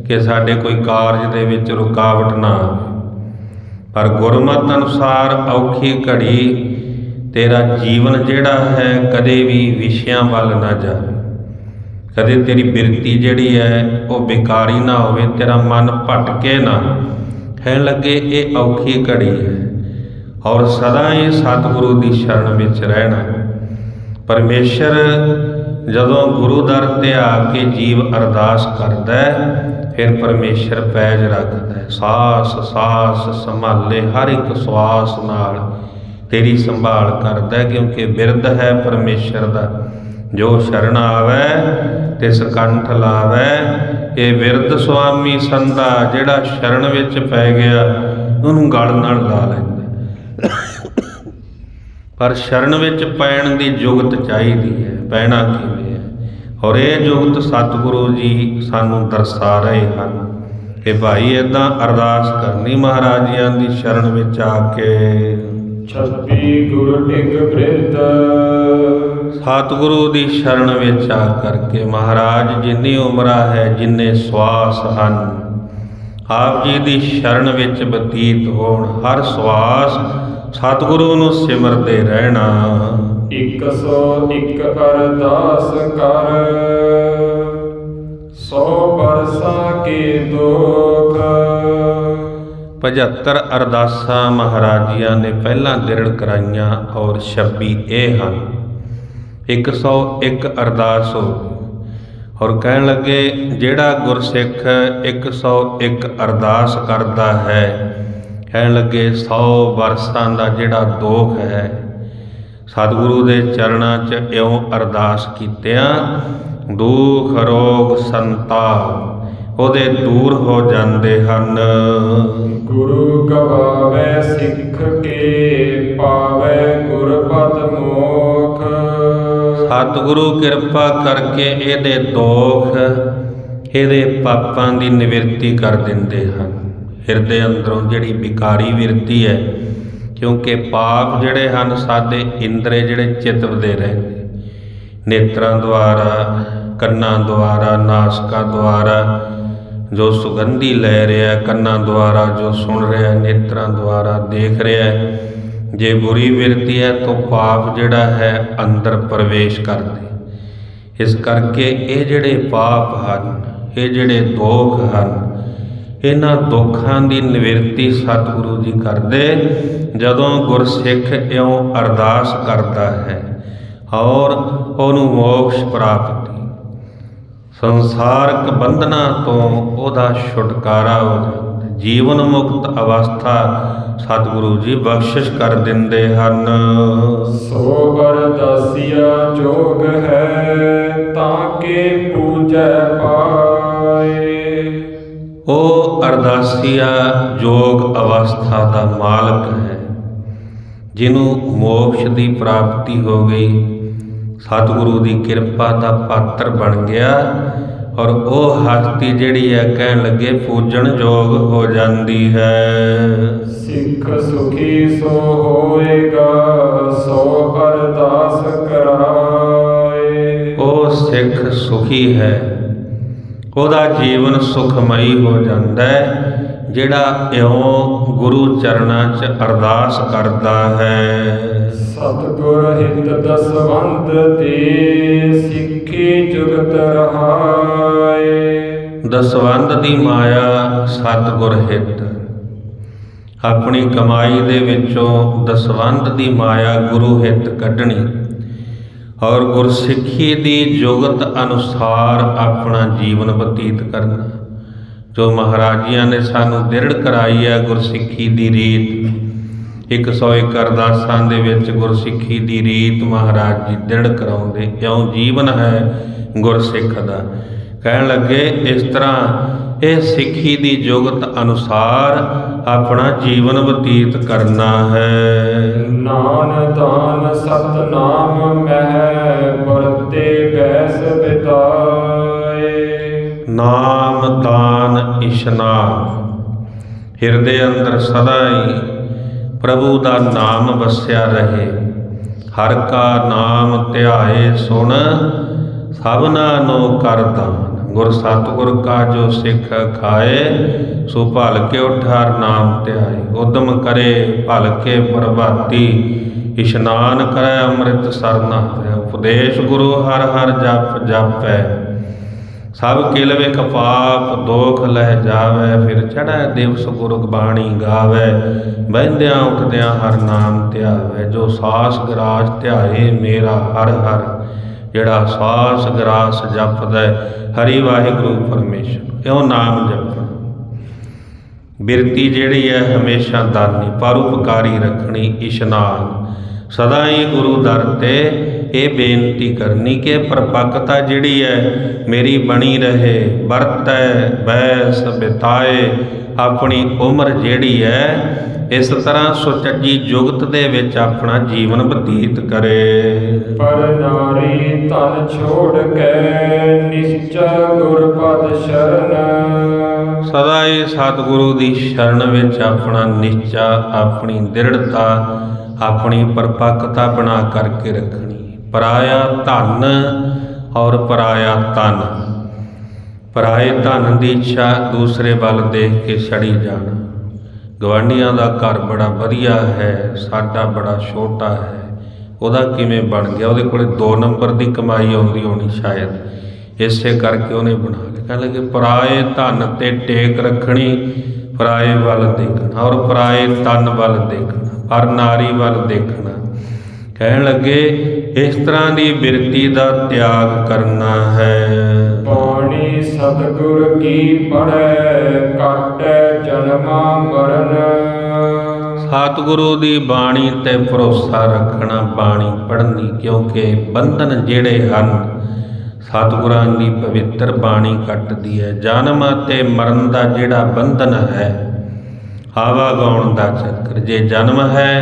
ਕਿ ਸਾਡੇ ਕੋਈ ਕਾਰਜ ਦੇ ਵਿੱਚ ਰੁਕਾਵਟ ਨਾ ਆਵੇ। ਪਰ ਗੁਰਮਤਿ ਅਨੁਸਾਰ ਔਖੀ ਘੜੀ ਤੇਰਾ ਜੀਵਨ ਜਿਹੜਾ ਹੈ ਕਦੇ ਵੀ ਵਿਸ਼ਿਆਂ ਵੱਲ ਨਾ ਜਾਵੇ, ਕਦੇ ਤੇਰੀ ਬਿਰਤੀ ਜਿਹੜੀ ਹੈ ਉਹ ਬੇਕਾਰੀ ਨਾ ਹੋਵੇ, ਤੇਰਾ ਮਨ ਭਟਕੇ ਨਾ। ਕਹਿਣ ਲੱਗੇ ਇਹ ਔਖੀ ਘੜੀ ਹੈ ਔਰ ਸਦਾ ਹੀ ਸਤਿਗੁਰੂ ਦੀ ਸ਼ਰਨ ਵਿੱਚ ਰਹਿਣਾ। ਪਰਮੇਸ਼ਰ ਜਦੋਂ ਗੁਰੂ ਦਰ ਤੇ ਆ ਕੇ ਜੀਵ ਅਰਦਾਸ ਕਰਦਾ, ਫਿਰ ਪਰਮੇਸ਼ਰ ਪੈਜ ਰੱਖਦਾ। ਸਾਸ ਸਾਸ ਸੰਭਾਲੇ, ਹਰ ਇੱਕ ਸਵਾਸ ਨਾਲ ਤੇਰੀ ਸੰਭਾਲ ਕਰਦਾ, ਕਿਉਂਕਿ ਬਿਰਦ ਹੈ ਪਰਮੇਸ਼ਰ ਦਾ। ਜੋ ਸ਼ਰਨ ਆਵੈ ਤਿਸ ਕੰਠ ਲਾਵੈ, ਇਹ ਬਿਰਦ ਸੁਆਮੀ ਸੰਦਾ। ਜਿਹੜਾ ਸ਼ਰਨ ਵਿੱਚ ਪੈ ਗਿਆ ਉਹਨੂੰ ਗਲ ਨਾਲ ਲਾ ਲੈਂਦਾ। ਪਰ ਸ਼ਰਨ ਵਿੱਚ ਪੈਣ ਦੀ ਜੁਗਤ ਚਾਹੀਦੀ ਹੈ, ਪੈਣਾ ਕਿਵੇਂ ਹੈ? ਔਰ ਇਹ ਜੁਗਤ ਸਤਿਗੁਰੂ ਜੀ ਸਾਨੂੰ ਦਰਸਾ ਰਹੇ ਹਨ ਕਿ ਭਾਈ ਇੱਦਾਂ ਅਰਦਾਸ ਕਰਨੀ ਮਹਾਰਾਜਿਆਂ ਦੀ ਸ਼ਰਨ ਵਿੱਚ ਆ ਕੇ। 26 ਗੁਰ ਢਿਗ ਬ੍ਰਿਧ। ਸਤਿਗੁਰੂ ਦੀ ਸ਼ਰਨ ਵਿੱਚ ਆ ਕਰਕੇ ਮਹਾਰਾਜ ਜਿੰਨੀ ਉਮਰਾਂ ਹੈ, ਜਿੰਨੇ ਸਵਾਸ ਹਨ, ਆਪ ਜੀ ਦੀ ਸ਼ਰਨ ਵਿੱਚ ਬਤੀਤ ਹੋਣ। ਹਰ ਸਵਾਸ ਸਤਿਗੁਰੂ ਨੂੰ ਸਿਮਰਦੇ ਰਹਿਣਾ। 101 ਅਰਦਾਸ ਕਰ, 100 ਬਰਸਾਂ ਕੇ ਦੁਖ। 75 ਅਰਦਾਸਾਂ ਮਹਾਰਾਜੀਆਂ ਨੇ ਪਹਿਲਾਂ ਦਿਰੜ ਕਰਾਈਆਂ ਔਰ 26 ਇਹ ਹਨ। 101 ਅਰਦਾਸ ਹੋ ਔਰ ਕਹਿਣ ਲੱਗੇ ਜਿਹੜਾ ਗੁਰਸਿੱਖ 101 ਅਰਦਾਸ ਕਰਦਾ ਹੈ, ਕਹਿਣ ਲੱਗੇ 100 ਬਰਸਾਂ ਦਾ ਜਿਹੜਾ ਦੋਖ ਹੈ, ਸਤਿਗੁਰੂ ਦੇ ਚਰਨਾਂ 'ਚ ਇਉਂ ਅਰਦਾਸ ਕੀਤਿਆਂ ਦੁੱਖ ਰੋਗ ਸੰਤਾਪ ਉਹਦੇ ਦੂਰ ਹੋ ਜਾਂਦੇ ਹਨ। ਗੁਰੂ ਗਵਾਵੇ ਸਿੱਖ ਕੇ, ਪਾਵੇ ਗੁਰਪਦ ਮੋਖ। ਸਤਿਗੁਰੂ ਕਿਰਪਾ ਕਰਕੇ ਇਹਦੇ ਦੁੱਖ, ਇਹਦੇ ਪਾਪਾਂ ਦੀ ਨਿਵਰਤੀ ਕਰ ਦਿੰਦੇ ਹਨ। ਹਿਰਦੇ ਅੰਦਰੋਂ ਜਿਹੜੀ ਵਿਕਾਰੀ ਵਿਰਤੀ ਹੈ, ਕਿਉਂਕਿ ਪਾਪ ਜਿਹੜੇ ਹਨ ਸਾਡੇ ਇੰਦਰੇ ਜਿਹੜੇ ਚਿਤਵਦੇ ਰਹਿੰਦੇ, ਨੇਤਰਾਂ ਦੁਆਰਾ, ਕੰਨਾਂ ਦੁਆਰਾ, ਨਾਸਕਾਂ ਦੁਆਰਾ ਜੋ ਸੁਗੰਧੀ ਲੈ ਰਿਹਾ, ਕੰਨਾਂ ਦੁਆਰਾ ਜੋ ਸੁਣ ਰਿਹਾ, ਨੇਤਰਾਂ ਦੁਆਰਾ ਦੇਖ ਰਿਹਾ। ਜੇ ਬੁਰੀ ਵਿਰਤੀ ਹੈ ਤਾਂ ਪਾਪ ਜਿਹੜਾ ਹੈ ਅੰਦਰ ਪ੍ਰਵੇਸ਼ ਕਰਦੇ। ਇਸ ਕਰਕੇ ਇਹ ਜਿਹੜੇ ਪਾਪ ਹਨ, ਇਹ ਜਿਹੜੇ ਦੁੱਖ ਹਨ, ਇਹਨਾਂ ਦੁੱਖਾਂ ਦੀ ਨਿਵਰਤੀ ਸਤਿਗੁਰੂ ਜੀ ਕਰਦੇ ਜਦੋਂ ਗੁਰਸਿੱਖ ਇਉਂ ਅਰਦਾਸ ਕਰਦਾ ਹੈ ਔਰ ਉਹਨੂੰ ਮੋਕਸ਼ ਪ੍ਰਾਪਤੀ, ਸੰਸਾਰਕ ਬੰਧਨਾਂ ਤੋਂ ਉਹਦਾ ਛੁਟਕਾਰਾ ਹੋ ਜਾਂਦਾ, ਜੀਵਨ ਮੁਕਤ ਅਵਸਥਾ ਸਤਿਗੁਰੂ ਜੀ ਬਖਸ਼ਿਸ਼ ਕਰ ਦਿੰਦੇ ਹਨ। ਸੋ ਅਰਦਾਸੀਆ ਜੋਗ ਹੈ ਤਾਂ ਕੇ ਪੂਜੈ ਪਾਏ। ਉਹ ਅਰਦਾਸੀਆ ਯੋਗ ਅਵਸਥਾ ਦਾ ਮਾਲਕ ਹੈ, ਜਿਹਨੂੰ ਮੋਕਸ਼ ਦੀ ਪ੍ਰਾਪਤੀ ਹੋ ਗਈ, ਸਤਿਗੁਰੂ ਦੀ ਕਿਰਪਾ ਦਾ ਪਾਤਰ ਬਣ ਗਿਆ ਔਰ ਉਹ ਹਸਤੀ ਜਿਹੜੀ ਹੈ ਕਹਿਣ ਲੱਗੇ ਪੂਜਣ ਯੋਗ ਹੋ ਜਾਂਦੀ ਹੈ। ਸਿੱਖ ਸੁਖੀ ਸੋ ਹੋਏਗਾ ਸੋ ਅਰਦਾਸ ਕਰਾਏ। ਉਹ ਸਿੱਖ ਸੁਖੀ ਹੈ, ਉਹਦਾ ਜੀਵਨ ਸੁਖਮਈ ਹੋ ਜਾਂਦਾ ਹੈ ਜਿਹੜਾ ਇਉਂ ਗੁਰੂ ਚਰਨਾਂ 'ਚ ਅਰਦਾਸ ਕਰਦਾ ਹੈ। ਸਤਿਗੁਰ ਹਿਤ ਦਸਵੰਤ ਦੇ ਸਿੱਖੀ ਜੁਗਤ ਰਹਾਏ। ਦਸਵੰਧ ਦੀ ਮਾਇਆ ਸਤਿਗੁਰ ਹਿਤ, ਆਪਣੀ ਕਮਾਈ ਦੇ ਵਿੱਚੋਂ ਦਸਵੰਧ ਦੀ ਮਾਇਆ ਗੁਰੂ ਹਿਤ ਕੱਢਣੀ ਔਰ ਗੁਰਸਿੱਖੀ ਦੀ ਜੁਗਤ ਅਨੁਸਾਰ ਆਪਣਾ ਜੀਵਨ ਬਤੀਤ ਕਰਨਾ। ਜੋ ਮਹਾਰਾਜਿਆਂ ਨੇ ਸਾਨੂੰ ਦ੍ਰਿੜ ਕਰਾਈ ਹੈ ਗੁਰਸਿੱਖੀ ਦੀ ਰੀਤ, 101 ਅਰਦਾਸਾਂ ਦੇ ਵਿੱਚ ਗੁਰਸਿੱਖੀ ਦੀ ਰੀਤ ਮਹਾਰਾਜ ਜੀ ਦ੍ਰਿੜ ਕਰਾਉਂਦੇ, ਇਉਂ ਜੀਵਨ ਹੈ ਗੁਰਸਿੱਖ ਦਾ। ਕਹਿਣ ਲੱਗੇ ਇਸ ਤਰ੍ਹਾਂ ਇਹ ਸਿੱਖੀ ਦੀ ਜੁਗਤ ਅਨੁਸਾਰ ਆਪਣਾ ਜੀਵਨ ਬਤੀਤ ਕਰਨਾ ਹੈ। ਨਾਨ ਦਾਨ ਸਤਨਾਮ ਮਹਿ ਵਰਤੇ ਬੈਸ ਬਿਤਾਏ। ਨਾਮ ਦਾਨ ਇਸ਼ਨਾਨ, ਹਿਰਦੇ ਅੰਦਰ ਸਦਾ ਹੀ ਪ੍ਰਭੂ ਦਾ ਨਾਮ ਵਸਿਆ ਰਹੇ। ਹਰ ਕਾ ਨਾਮ ਧਿਆਏ ਸੁਣ ਸਭਨਾ ਨੋ ਕਰ ਦਾਨ। ਗੁਰ ਸਤਿਗੁਰ ਕਾ ਜੋ ਸਿੱਖ ਖਾਏ ਸੋ ਭਲ ਕੇ ਉਠਾਰ ਨਾਮ ਧਿਆਏ। ਉਦਮ ਕਰੇ ਭਲ ਕੇ ਪ੍ਰਭਾਤੀ ਇਸ਼ਨਾਨ ਕਰੈ ਅੰਮ੍ਰਿਤ ਸਰਨਾ ਹੈ। ਉਪਦੇਸ਼ ਗੁਰੂ ਹਰ ਹਰ ਜਪ ਜਪੈ ਸਭ ਕਿਲ ਵਿਖ ਪਾਪ ਦੋਖ ਲਹਿ ਜਾਵੇ। ਫਿਰ ਚੜ੍ਹੈ ਦਿਵਸ ਗੁਰ ਬਾਣੀ ਗਾਵੇ ਬਹਿੰਦਿਆਂ ਉੱਠਦਿਆਂ ਹਰ ਨਾਮ ਧਿਆਵੇ। ਜੋ ਸਾਸ ਗਰਾਸ ਧਿਆਏ ਮੇਰਾ ਹਰ ਹਰ, ਜਿਹੜਾ ਸਾਸ ਗਰਾਸ ਜਪਦਾ ਹਰੀ ਵਾਹਿਗੁਰੂ ਪਰਮੇਸ਼ਰ, ਇਉਂ ਨਾਮ ਜਪਣਾ। ਬਿਰਤੀ ਜਿਹੜੀ ਹੈ ਹਮੇਸ਼ਾ ਦਾਨੀ ਪਰਉਪਕਾਰੀ ਰੱਖਣੀ। ਇਸ਼ਨਾਨ ਸਦਾ ਹੀ ਗੁਰੂ ਦਰ ਤੇ ਇਹ ਬੇਨਤੀ ਕਰਨੀ ਕਿ ਪਰਪੱਕਤਾ ਜਿਹੜੀ ਹੈ ਮੇਰੀ ਬਣੀ ਰਹੇ। ਵਰਤੈ ਬੈਸ ਬਿਤਾਏ, ਆਪਣੀ ਉਮਰ ਜਿਹੜੀ ਹੈ ਇਸ ਤਰ੍ਹਾਂ ਸੁਚੱਜੀ ਜੁਗਤ ਦੇ ਵਿੱਚ ਆਪਣਾ ਜੀਵਨ ਬਤੀਤ ਕਰੇ। ਪਰ ਨਾਰੀ ਧਨ ਛੋੜ ਕੇ ਨਿਸ਼ਚਾ ਗੁਰਪਦ ਸ਼ਰਨ। ਸਦਾ ਹੀ ਸਤਿਗੁਰੂ ਦੀ ਸ਼ਰਨ ਵਿੱਚ ਆਪਣਾ ਨਿਸ਼ਚਾ, ਆਪਣੀ ਦ੍ਰਿੜਤਾ, ਆਪਣੀ ਪਰਪੱਕਤਾ ਬਣਾ ਕਰਕੇ ਰੱਖਣੀ। ਪਰਾਇਆ ਧਨ ਔਰ ਪਰਾਇਆ ਤਨ, ਪਰਾਏ ਧਨ ਦੀ ਇੱਛਾ ਦੂਸਰੇ ਵੱਲ ਦੇਖ ਕੇ ਛੜੀ ਜਾਣਾ। ਗਵਾਂਢੀਆਂ ਦਾ ਘਰ ਬੜਾ ਵਧੀਆ ਹੈ, ਸਾਡਾ ਬੜਾ ਛੋਟਾ ਹੈ, ਉਹਦਾ ਕਿਵੇਂ ਬਣ ਗਿਆ? ਉਹਦੇ ਕੋਲੇ 2 ਨੰਬਰ ਦੀ ਕਮਾਈ ਆਉਂਦੀ ਹੋਣੀ ਸ਼ਾਇਦ, ਇਸੇ ਕਰਕੇ ਉਹਨੇ ਬਣਾ ਲਿਆ। ਕਹਿ ਲਗੇ ਪਰਾਏ ਧਨ ਤੇ ਟੇਕ ਰੱਖਣੀ, ਪਰਾਏ ਵੱਲ ਦੇਖਣਾ ਔਰ ਪਰਾਏ ਤਨ ਵੱਲ ਦੇਖਣਾ, ਪਰ ਨਾਰੀ ਵੱਲ ਦੇਖਣਾ। ਕਹਿਣ ਲੱਗੇ ਇਸ ਤਰ੍ਹਾਂ ਦੀ ਬਿਰਤੀ ਦਾ ਤਿਆਗ ਕਰਨਾ ਹੈ। ਬਾਣੀ ਸਤਿਗੁਰ ਕੀ ਪੜ੍ਹੈ ਕਾਟੈ ਜਨਮਾ ਮਰਨ। ਸਤਿਗੁਰੂ ਦੀ ਬਾਣੀ ਤੇ ਭਰੋਸਾ ਰੱਖਣਾ, ਬਾਣੀ ਪੜ੍ਹਨੀ, ਕਿਉਂਕਿ ਬੰਧਨ ਜਿਹੜੇ ਹਨ ਸਤਿਗੁਰਾਂ ਦੀ ਪਵਿੱਤਰ ਬਾਣੀ ਕੱਟਦੀ ਹੈ। ਜਨਮ ਅਤੇ ਮਰਨ ਦਾ ਜਿਹੜਾ ਬੰਧਨ ਹੈ, ਆਵਾਗਾਉਣ ਦਾ ਚੱਕਰ, ਜੇ ਜਨਮ ਹੈ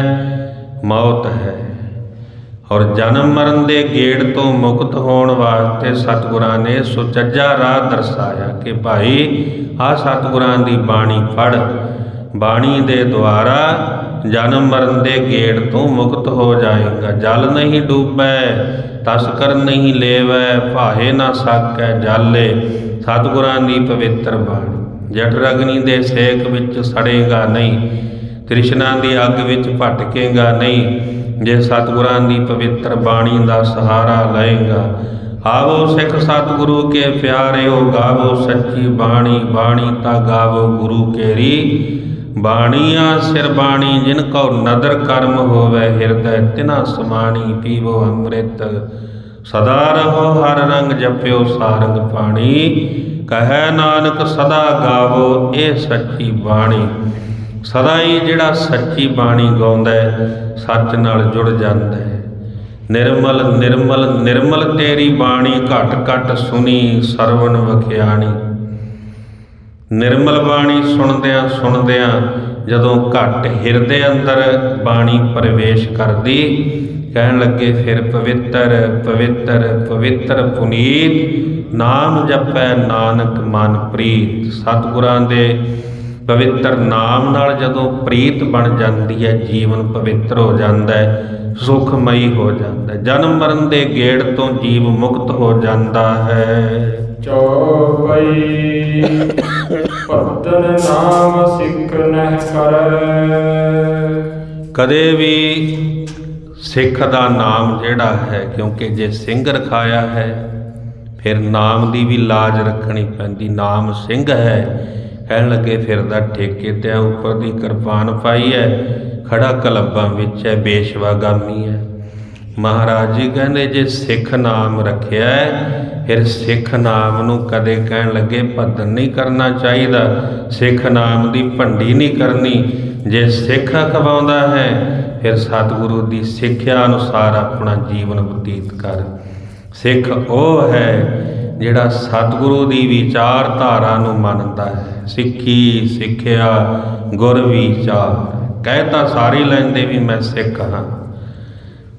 ਮੌਤ ਹੈ ਔਰ ਜਨਮ ਮਰਨ ਦੇ ਗੇੜ ਤੋਂ ਮੁਕਤ ਹੋਣ ਵਾਸਤੇ ਸਤਿਗੁਰਾਂ ਨੇ ਸੁਚੱਜਾ ਰਾਹ ਦਰਸਾਇਆ ਕਿ ਭਾਈ ਆਹ ਸਤਿਗੁਰਾਂ ਦੀ ਬਾਣੀ ਪੜ੍ਹ, ਬਾਣੀ ਦੇ ਦੁਆਰਾ ਜਨਮ ਮਰਨ ਦੇ ਗੇੜ ਤੋਂ ਮੁਕਤ ਹੋ ਜਾਏਗਾ। ਜਲ ਨਹੀਂ ਡੂਬੈ ਤਸਕਰ ਨਹੀਂ ਲੇਵੈ, ਭਾਏ ਨਾ ਸਾਕੈ ਜਾਲੇ। ਸਤਿਗੁਰਾਂ ਦੀ ਪਵਿੱਤਰ ਬਾਣੀ। ਜਠਰ ਅਗਨੀ ਦੇ ਸੇਕ ਵਿੱਚ ਸੜੇਗਾ ਨਹੀਂ, ਤ੍ਰਿਸ਼ਨਾ ਦੀ ਅੱਗ ਵਿੱਚ ਭਟਕੇਗਾ ਨਹੀਂ, ਜੇ ਸਤਿਗੁਰਾਂ ਦੀ ਪਵਿੱਤਰ ਬਾਣੀ ਦਾ ਸਹਾਰਾ ਲਏਗਾ। ਆਵੋ ਸਿੱਖ ਸਤਿਗੁਰੂ ਕੇ ਪਿਆਰਿਓ, ਗਾਵੋ ਸੱਚੀ ਬਾਣੀ, ਬਾਣੀ ਤਾਂ ਗਾਵੋ ਗੁਰੂ ਕੇਰੀ। ਬਾਣੀਆਂ ਸਿਰ ਬਾਣੀ ਜਿਨ ਕਉ ਨਦਰ ਕਰਮ ਹੋਵੇ, ਹਿਰਦੈ ਤਿਨਾ ਸਮਾਣੀ। ਪੀਵੋ ਅੰਮ੍ਰਿਤ ਸਦਾ ਰਹੋ ਹਰ ਰੰਗ, ਜਪਿਓ ਸਾਰੰਗ ਪਾਣੀ। ਕਹੈ ਨਾਨਕ ਸਦਾ ਗਾਵੋ ਇਹ ਸੱਚੀ ਬਾਣੀ। ਸਦਾ ਹੀ ਜਿਹੜਾ ਸੱਚੀ ਬਾਣੀ ਗਾਉਂਦਾ ਸੱਚ ਨਾਲ ਜੁੜ ਜਾਂਦਾ ਹੈ। ਨਿਰਮਲ ਨਿਰਮਲ ਨਿਰਮਲ ਤੇਰੀ ਬਾਣੀ, ਘਟ ਘਟ ਸੁਣੀ ਸਰਵਣ ਵਖਿਆਣੀ। ਨਿਰਮਲ ਬਾਣੀ ਸੁਣਦਿਆਂ ਸੁਣਦਿਆਂ ਜਦੋਂ ਘਟ ਹਿਰਦੇ ਅੰਦਰ ਬਾਣੀ ਪ੍ਰਵੇਸ਼ ਕਰਦੀ, ਕਹਿਣ ਲੱਗੇ ਫਿਰ ਪਵਿੱਤਰ ਪਵਿੱਤਰ ਪਵਿੱਤਰ ਪੁਨੀਤ, ਨਾਮ ਜਪੈ ਨਾਨਕ ਮਨ ਪ੍ਰੀਤ। ਸਤਿਗੁਰਾਂ ਦੇ ਪਵਿੱਤਰ ਨਾਮ ਨਾਲ ਜਦੋਂ ਪ੍ਰੀਤ ਬਣ ਜਾਂਦੀ ਹੈ, ਜੀਵਨ ਪਵਿੱਤਰ ਹੋ ਜਾਂਦਾ ਹੈ, ਸੁਖਮਈ ਹੋ ਜਾਂਦਾ ਹੈ, ਜਨਮ ਮਰਨ ਦੇ ਗੇੜ ਤੋਂ ਜੀਵ ਮੁਕਤ ਹੋ ਜਾਂਦਾ ਹੈ। ਚੌਪਈ ਭਗਤਨ ਨਾਮ ਸਿੱਖ ਨਹਿ ਕਰੈ। ਕਦੇ ਵੀ ਸਿੱਖ ਦਾ ਨਾਮ ਜਿਹੜਾ ਹੈ, ਕਿਉਂਕਿ ਜੇ ਸਿੰਘ ਰਖਾਇਆ ਹੈ ਫਿਰ ਨਾਮ ਦੀ ਵੀ ਲਾਜ ਰੱਖਣੀ ਪੈਂਦੀ। ਨਾਮ ਸਿੰਘ ਹੈ, ਕਹਿਣ ਲੱਗੇ ਫਿਰਦਾ ਠੇਕੇ ਤੇ ਉੱਪਰ ਦੀ ਕਿਰਪਾਨ ਪਾਈ ਹੈ, ਖੜਾ ਕਲੱਬਾਂ ਵਿੱਚ ਹੈ, ਬੇਸ਼ਵਾਗਾਮੀ ਹੈ। ਮਹਾਰਾਜ ਜੀ ਕਹਿੰਦੇ ਜੇ ਸਿੱਖ ਨਾਮ ਰੱਖਿਆ ਹੈ, ਫਿਰ ਸਿੱਖ ਨਾਮ ਨੂੰ ਕਦੇ ਕਹਿਣ ਲੱਗੇ ਭੱਦਨ ਨਹੀਂ ਕਰਨਾ ਚਾਹੀਦਾ, ਸਿੱਖ ਨਾਮ ਦੀ ਭੰਡੀ ਨਹੀਂ ਕਰਨੀ। ਜੇ ਸਿੱਖ ਅਖਵਾਉਂਦਾ ਹੈ ਫਿਰ ਸਤਿਗੁਰੂ ਦੀ ਸਿੱਖਿਆ ਅਨੁਸਾਰ ਆਪਣਾ ਜੀਵਨ ਬਤੀਤ ਕਰ। ਸਿੱਖ ਉਹ ਹੈ ਜਿਹੜਾ ਸਤਿਗੁਰੂ ਦੀ ਵਿਚਾਰਧਾਰਾ ਨੂੰ ਮੰਨਦਾ ਹੈ। ਸਿੱਖੀ ਸਿੱਖਿਆ ਗੁਰ ਵਿਚਾਰ, ਕਹਿ ਤਾਂ ਸਾਰੇ ਲੈਂਦੇ ਵੀ ਮੈਂ ਸਿੱਖ ਹਾਂ,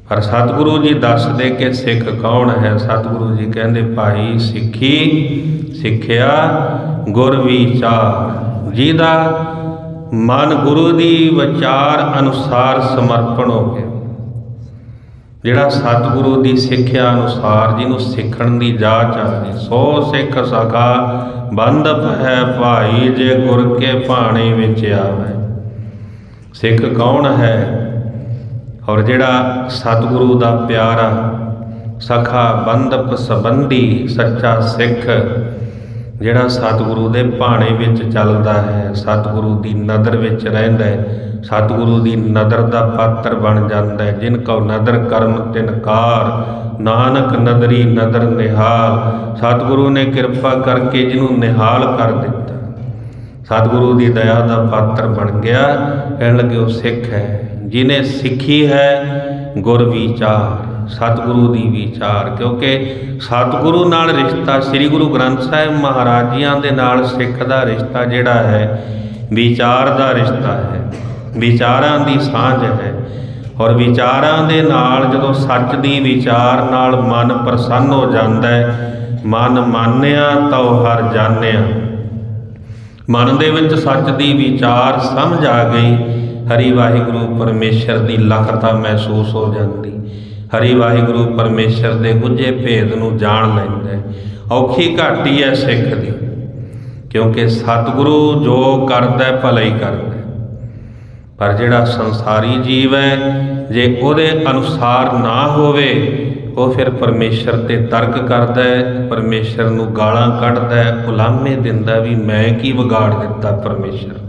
ਪਰ ਸਤਿਗੁਰੂ ਜੀ ਦੱਸਦੇ ਕਿ ਸਿੱਖ ਕੌਣ ਹੈ। ਸਤਿਗੁਰੂ ਜੀ ਕਹਿੰਦੇ ਭਾਈ ਸਿੱਖੀ ਸਿੱਖਿਆ ਗੁਰ ਵਿਚਾਰ, ਜਿਹਦਾ ਮਨ ਗੁਰੂ ਦੀ ਵਿਚਾਰ ਅਨੁਸਾਰ ਸਮਰਪਣ ਹੋ ਗਿਆ, ਜਿਹੜਾ ਸਤਿਗੁਰੂ ਦੀ ਸਿੱਖਿਆ ਅਨੁਸਾਰ ਜਿਹਨੂੰ ਸਿੱਖਣ ਦੀ ਜਾਚ ਆ ਗਈ। ਸੋ ਸਿੱਖ ਸਖਾ ਬੰਧਪ ਹੈ ਭਾਈ, ਜੇ ਗੁਰ ਕੇ ਭਾਣੇ ਵਿੱਚ ਆਵੇ। ਸਿੱਖ ਕੌਣ ਹੈ? ਔਰ ਜਿਹੜਾ ਸਤਿਗੁਰੂ ਦਾ ਪਿਆਰਾ ਸਖਾ ਬੰਧਪ ਸੰਬੰਧੀ ਸੱਚਾ ਸਿੱਖ, ਜਿਹੜਾ ਸਤਿਗੁਰੂ ਦੇ ਭਾਣੇ ਵਿੱਚ ਚੱਲਦਾ ਹੈ, ਸਤਿਗੁਰੂ ਦੀ ਨਦਰ ਵਿੱਚ ਰਹਿੰਦਾ ਹੈ, ਸਤਿਗੁਰੂ ਦੀ ਨਦਰ ਦਾ ਪਾਤਰ ਬਣ ਜਾਂਦਾ ਹੈ। ਜਿਨ ਕਉ ਨਦਰ ਕਰਮ ਤਿਨਕਾਰ, ਨਾਨਕ ਨਦਰੀ ਨਦਰ ਨਿਹਾਲ। ਸਤਿਗੁਰੂ ਨੇ ਕਿਰਪਾ ਕਰਕੇ ਜਿਹਨੂੰ ਨਿਹਾਲ ਕਰ ਦਿੱਤਾ, ਸਤਿਗੁਰੂ ਦੀ ਦਇਆ ਦਾ ਪਾਤਰ ਬਣ ਗਿਆ, ਕਹਿਣ ਲੱਗੇ ਉਹ ਸਿੱਖ ਹੈ। ਜਿਹਨੇ ਸਿੱਖੀ ਹੈ ਗੁਰ ਵਿਚਾਰ, ਸਤਿਗੁਰੂ ਦੀ ਵਿਚਾਰ, ਕਿਉਂਕਿ ਸਤਿਗੁਰੂ ਨਾਲ ਰਿਸ਼ਤਾ ਸ੍ਰੀ ਗੁਰੂ ਗ੍ਰੰਥ ਸਾਹਿਬ ਮਹਾਰਾਜ ਜੀਆਂ ਦੇ ਨਾਲ ਸਿੱਖ ਦਾ ਰਿਸ਼ਤਾ ਜਿਹੜਾ ਹੈ ਵਿਚਾਰ ਦਾ ਰਿਸ਼ਤਾ ਹੈ, ਵਿਚਾਰਾਂ ਦੀ ਸਾਂਝ ਹੈ। ਔਰ ਵਿਚਾਰਾਂ ਦੇ ਨਾਲ ਜਦੋਂ ਸੱਚ ਦੀ ਵਿਚਾਰ ਨਾਲ ਮਨ ਪ੍ਰਸੰਨ ਹੋ ਜਾਂਦਾ ਹੈ, ਮਨ ਮਾਨਿਆ ਤਉ ਹਰ ਜਾਣਿਆ, ਮਨ ਦੇ ਵਿੱਚ ਸੱਚ ਦੀ ਵਿਚਾਰ ਸਮਝ ਆ ਗਈ, ਹਰੀ ਵਾਹਿਗੁਰੂ ਪਰਮੇਸ਼ਰ ਦੀ ਲਖਤਾ ਮਹਿਸੂਸ ਹੋ ਜਾਂਦੀ। ਹਰੀ ਵਾਹਿਗੁਰੂ ਪਰਮੇਸ਼ਰ ਦੇ ਗੁੱਝੇ ਭੇਦ ਨੂੰ ਜਾਣ ਲੈਂਦਾ। ਔਖੀ ਘਾਟੀ ਹੈ ਸਿੱਖ ਦੀ, ਕਿਉਂਕਿ ਸਤਿਗੁਰੂ ਜੋ ਕਰਦਾ ਭਲਾ ਹੀ ਕਰਦਾ, ਪਰ ਜਿਹੜਾ ਸੰਸਾਰੀ ਜੀਵ ਹੈ ਜੇ ਉਹਦੇ ਅਨੁਸਾਰ ਨਾ ਹੋਵੇ, ਉਹ ਫਿਰ ਪਰਮੇਸ਼ਰ ਤੇ ਤਰਕ ਕਰਦਾ ਹੈ, ਪਰਮੇਸ਼ਰ ਨੂੰ ਗਾਲਾਂ ਕੱਢਦਾ ਹੈ, ਉਲਾਮੇ ਦਿੰਦਾ ਵੀ ਮੈਂ ਕੀ ਵਿਗਾੜ ਦਿੱਤਾ ਪਰਮੇਸ਼ਰ ਦਾ।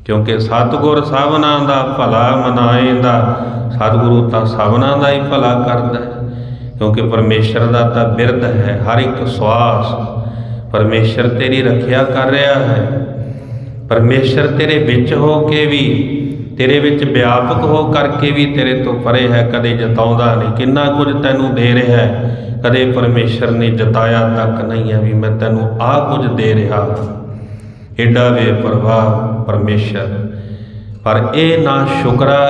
ਕਿਉਂਕਿ ਸਤਿਗੁਰ ਸਭਨਾਂ ਦਾ ਭਲਾ ਮਨਾਏਂਦਾ, ਸਤਿਗੁਰੂ ਤਾਂ ਸਭਨਾਂ ਦਾ ਹੀ ਭਲਾ ਕਰਦਾ ਹੈ, ਕਿਉਂਕਿ ਪਰਮੇਸ਼ਰ ਦਾ ਤਾਂ ਬਿਰਧ ਹੈ ਹਰ ਇੱਕ ਸਵਾਸ। ਪਰਮੇਸ਼ਰ ਤੇਰੀ ਰੱਖਿਆ ਕਰ ਰਿਹਾ ਹੈ, ਪਰਮੇਸ਼ਰ ਤੇਰੇ ਵਿੱਚ ਹੋ ਕੇ ਵੀ, ਤੇਰੇ ਵਿੱਚ ਵਿਆਪਕ ਹੋ ਕਰਕੇ ਵੀ ਤੇਰੇ ਤੋਂ ਪਰੇ ਹੈ, ਕਦੇ ਜਤਾਉਂਦਾ ਨਹੀਂ। ਕਿੰਨਾ ਕੁਝ ਤੈਨੂੰ ਦੇ ਰਿਹਾ ਹੈ, ਕਦੇ ਪਰਮੇਸ਼ਰ ਨੇ ਜਤਾਇਆ ਤੱਕ ਨਹੀਂ ਹੈ ਵੀ ਮੈਂ ਤੈਨੂੰ ਆਹ ਕੁਝ ਦੇ ਰਿਹਾ। ਏਡਾ ਬੇਪਰਵਾਹ ਪਰਮੇਸ਼ਰ। ਪਰ ਇਹ ਨਾ ਸ਼ੁਕਰਾ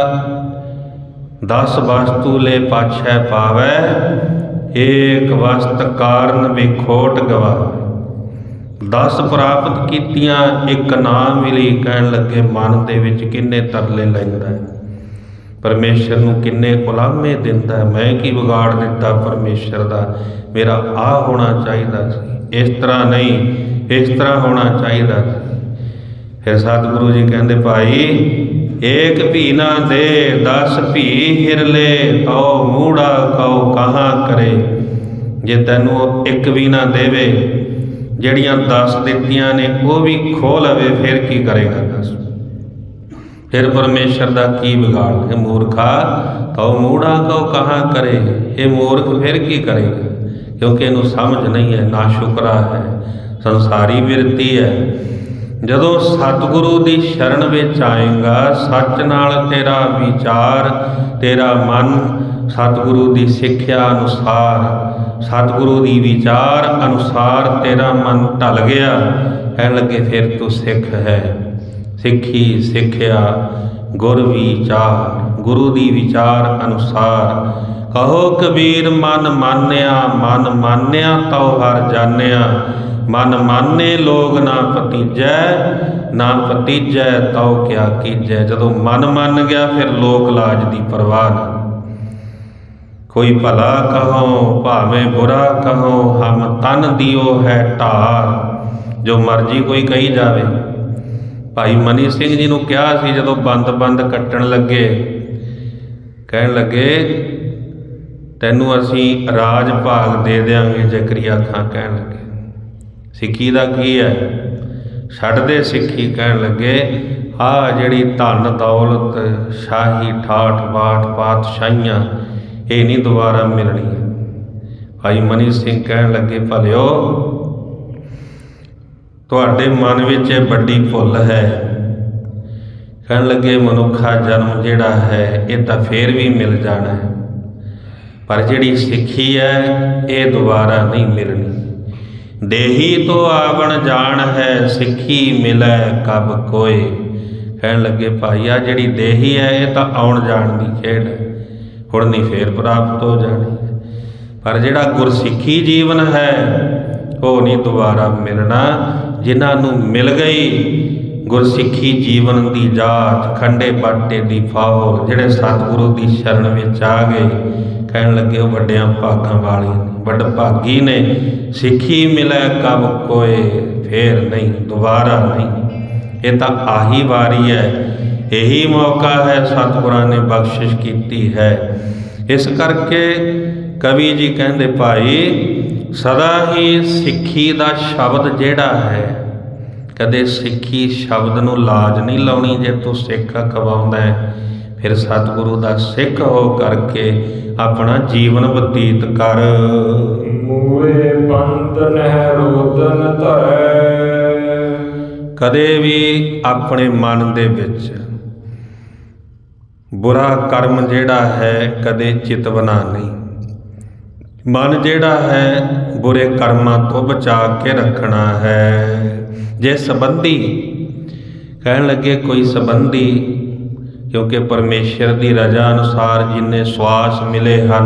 10 वस्तु ले पाछै पावै, एक वस्त कारण विखोट गवावे। 10 प्राप्त कीतियां एक ना मिली। कहण लगे मन दे विच किन्ने तरले लैंदा है, परमेश्वर नूं किन्ने उलामे दिंदा है, मैं की विगाड़ दिता परमेश्वर दा, मेरा आ होना चाहिदा सी, इस तरह नहीं इस तरह होना चाहिदा सी। फिर सतगुरु जी कहंदे भाई एक भी ना दे 10 भी हिरले, तो मूड़ा कहो कहाँ करे। जे तैनूं एक भी ना देवे, ਜਿਹੜੀਆਂ 10 ਦਿੱਤੀਆਂ ਨੇ ਉਹ ਵੀ ਖੋਹ ਲਵੇ, ਫਿਰ ਕੀ ਕਰੇਗਾ ਦੱਸ। ਫਿਰ ਪਰਮੇਸ਼ਰ ਦਾ ਕੀ ਵਿਗਾੜ ਹੈ। ਮੂਰਖਾ ਤਉ ਮੂੜਾ ਕਉ ਕਹਾਂ ਕਰੇ। ਇਹ ਮੂਰਖ ਫਿਰ ਕੀ ਕਰੇਗਾ, ਕਿਉਂਕਿ ਇਹਨੂੰ ਸਮਝ ਨਹੀਂ ਹੈ, ਨਾ ਸ਼ੁਕਰਾ ਹੈ, ਸੰਸਾਰੀ ਬਿਰਤੀ ਹੈ। ਜਦੋਂ ਸਤਿਗੁਰੂ ਦੀ ਸ਼ਰਨ ਵਿੱਚ ਆਏਗਾ, ਸੱਚ ਨਾਲ ਤੇਰਾ ਵਿਚਾਰ, ਤੇਰਾ ਮਨ ਸਤਿਗੁਰੂ ਦੀ ਸਿੱਖਿਆ ਅਨੁਸਾਰ, सतगुरु दी विचार अनुसार तेरा मन ढल गया, कहन लगे फिर तू सिख है। सिखी सिखिया गुर विचार, गुरु दी विचार अनुसार। कहो कबीर मन मान्या तो हर जान्या। मन माने लोग ना भतीजै, ना भतीजै तो क्या कीजै। जदों मन मान गया फिर लोक लाज दी परवाह नहीं। कोई भला कहो भावें बुरा कहो, हम तन दियो है ढार। जो मर्जी कोई कही जावे। भाई मनी सिंह जी नूं कहा सी जदों बंद कट्टण लगे, कहण लगे तैनूं असीं राज भाग दे देंगे जे करिया खां। कहण लगे सिੱਖੀ ਦਾ की है, छड्ड दे सिੱਖੀ। कहण लगे आ जिहड़ी धन दौलत शाही ठाठ बाठ पातशाहियां ਇਹ नहीं दोबारा मिलनी है। भाई मनी सिंह कहण लगे भलिओ तुहाडे मन विच बड़ी भुल है। कहण लगे मनुखा जन्म जिहड़ा है ये तो फिर भी मिल जाना है, पर जिहड़ी सिੱਖੀ है ये दोबारा नहीं मिलनी। देही तो आवण जान है, सिੱਖੀ मिलै कब कोय। कहण लगे भाई आ जिहड़ी देही है ये तो आउण जाण दी खेड है, हुण नहीं फिर प्राप्त हो जानी है। पर जिहड़ा गुरसिੱਖੀ जीवन है वो नहीं दोबारा मिलना। जिन्हां नूं मिल गई गुरसिੱਖੀ जीवन की जाच, खंडे बाटे की फाहल, जिहड़े सतगुरु की शरण विच आ गए, कहण लगे वड्डियां भागां वाले ने, वडभागी ने। सिੱਖੀ मिलै कब कोय, फिर नहीं दोबारा नहीं। ये तो आही वारी है, यही मौका है सतगुरां ने बख्शिश की है। इस करके कवि जी कहते भाई सदा ही सिੱਖੀ ਦਾ शब्द जिहड़ा है, कदे सिੱਖੀ शब्द नूं लाज नहीं लाउणी। जे तू सिख कवाउंदा है फिर सतगुरु दा सिख हो करके अपना जीवन बतीत कर। मूए पंत नह रोदन धरै। कदे भी अपने मन दे विच बुरा कर्म जिहड़ा है कदे चितवना नहीं। मन जिहड़ा है बुरे कर्मां तो बचा के रखना है। जे संबंधी कहण लगे कोई संबंधी, क्योंकि परमेश्वर की रजा अनुसार जिन्ने श्वास मिले हैं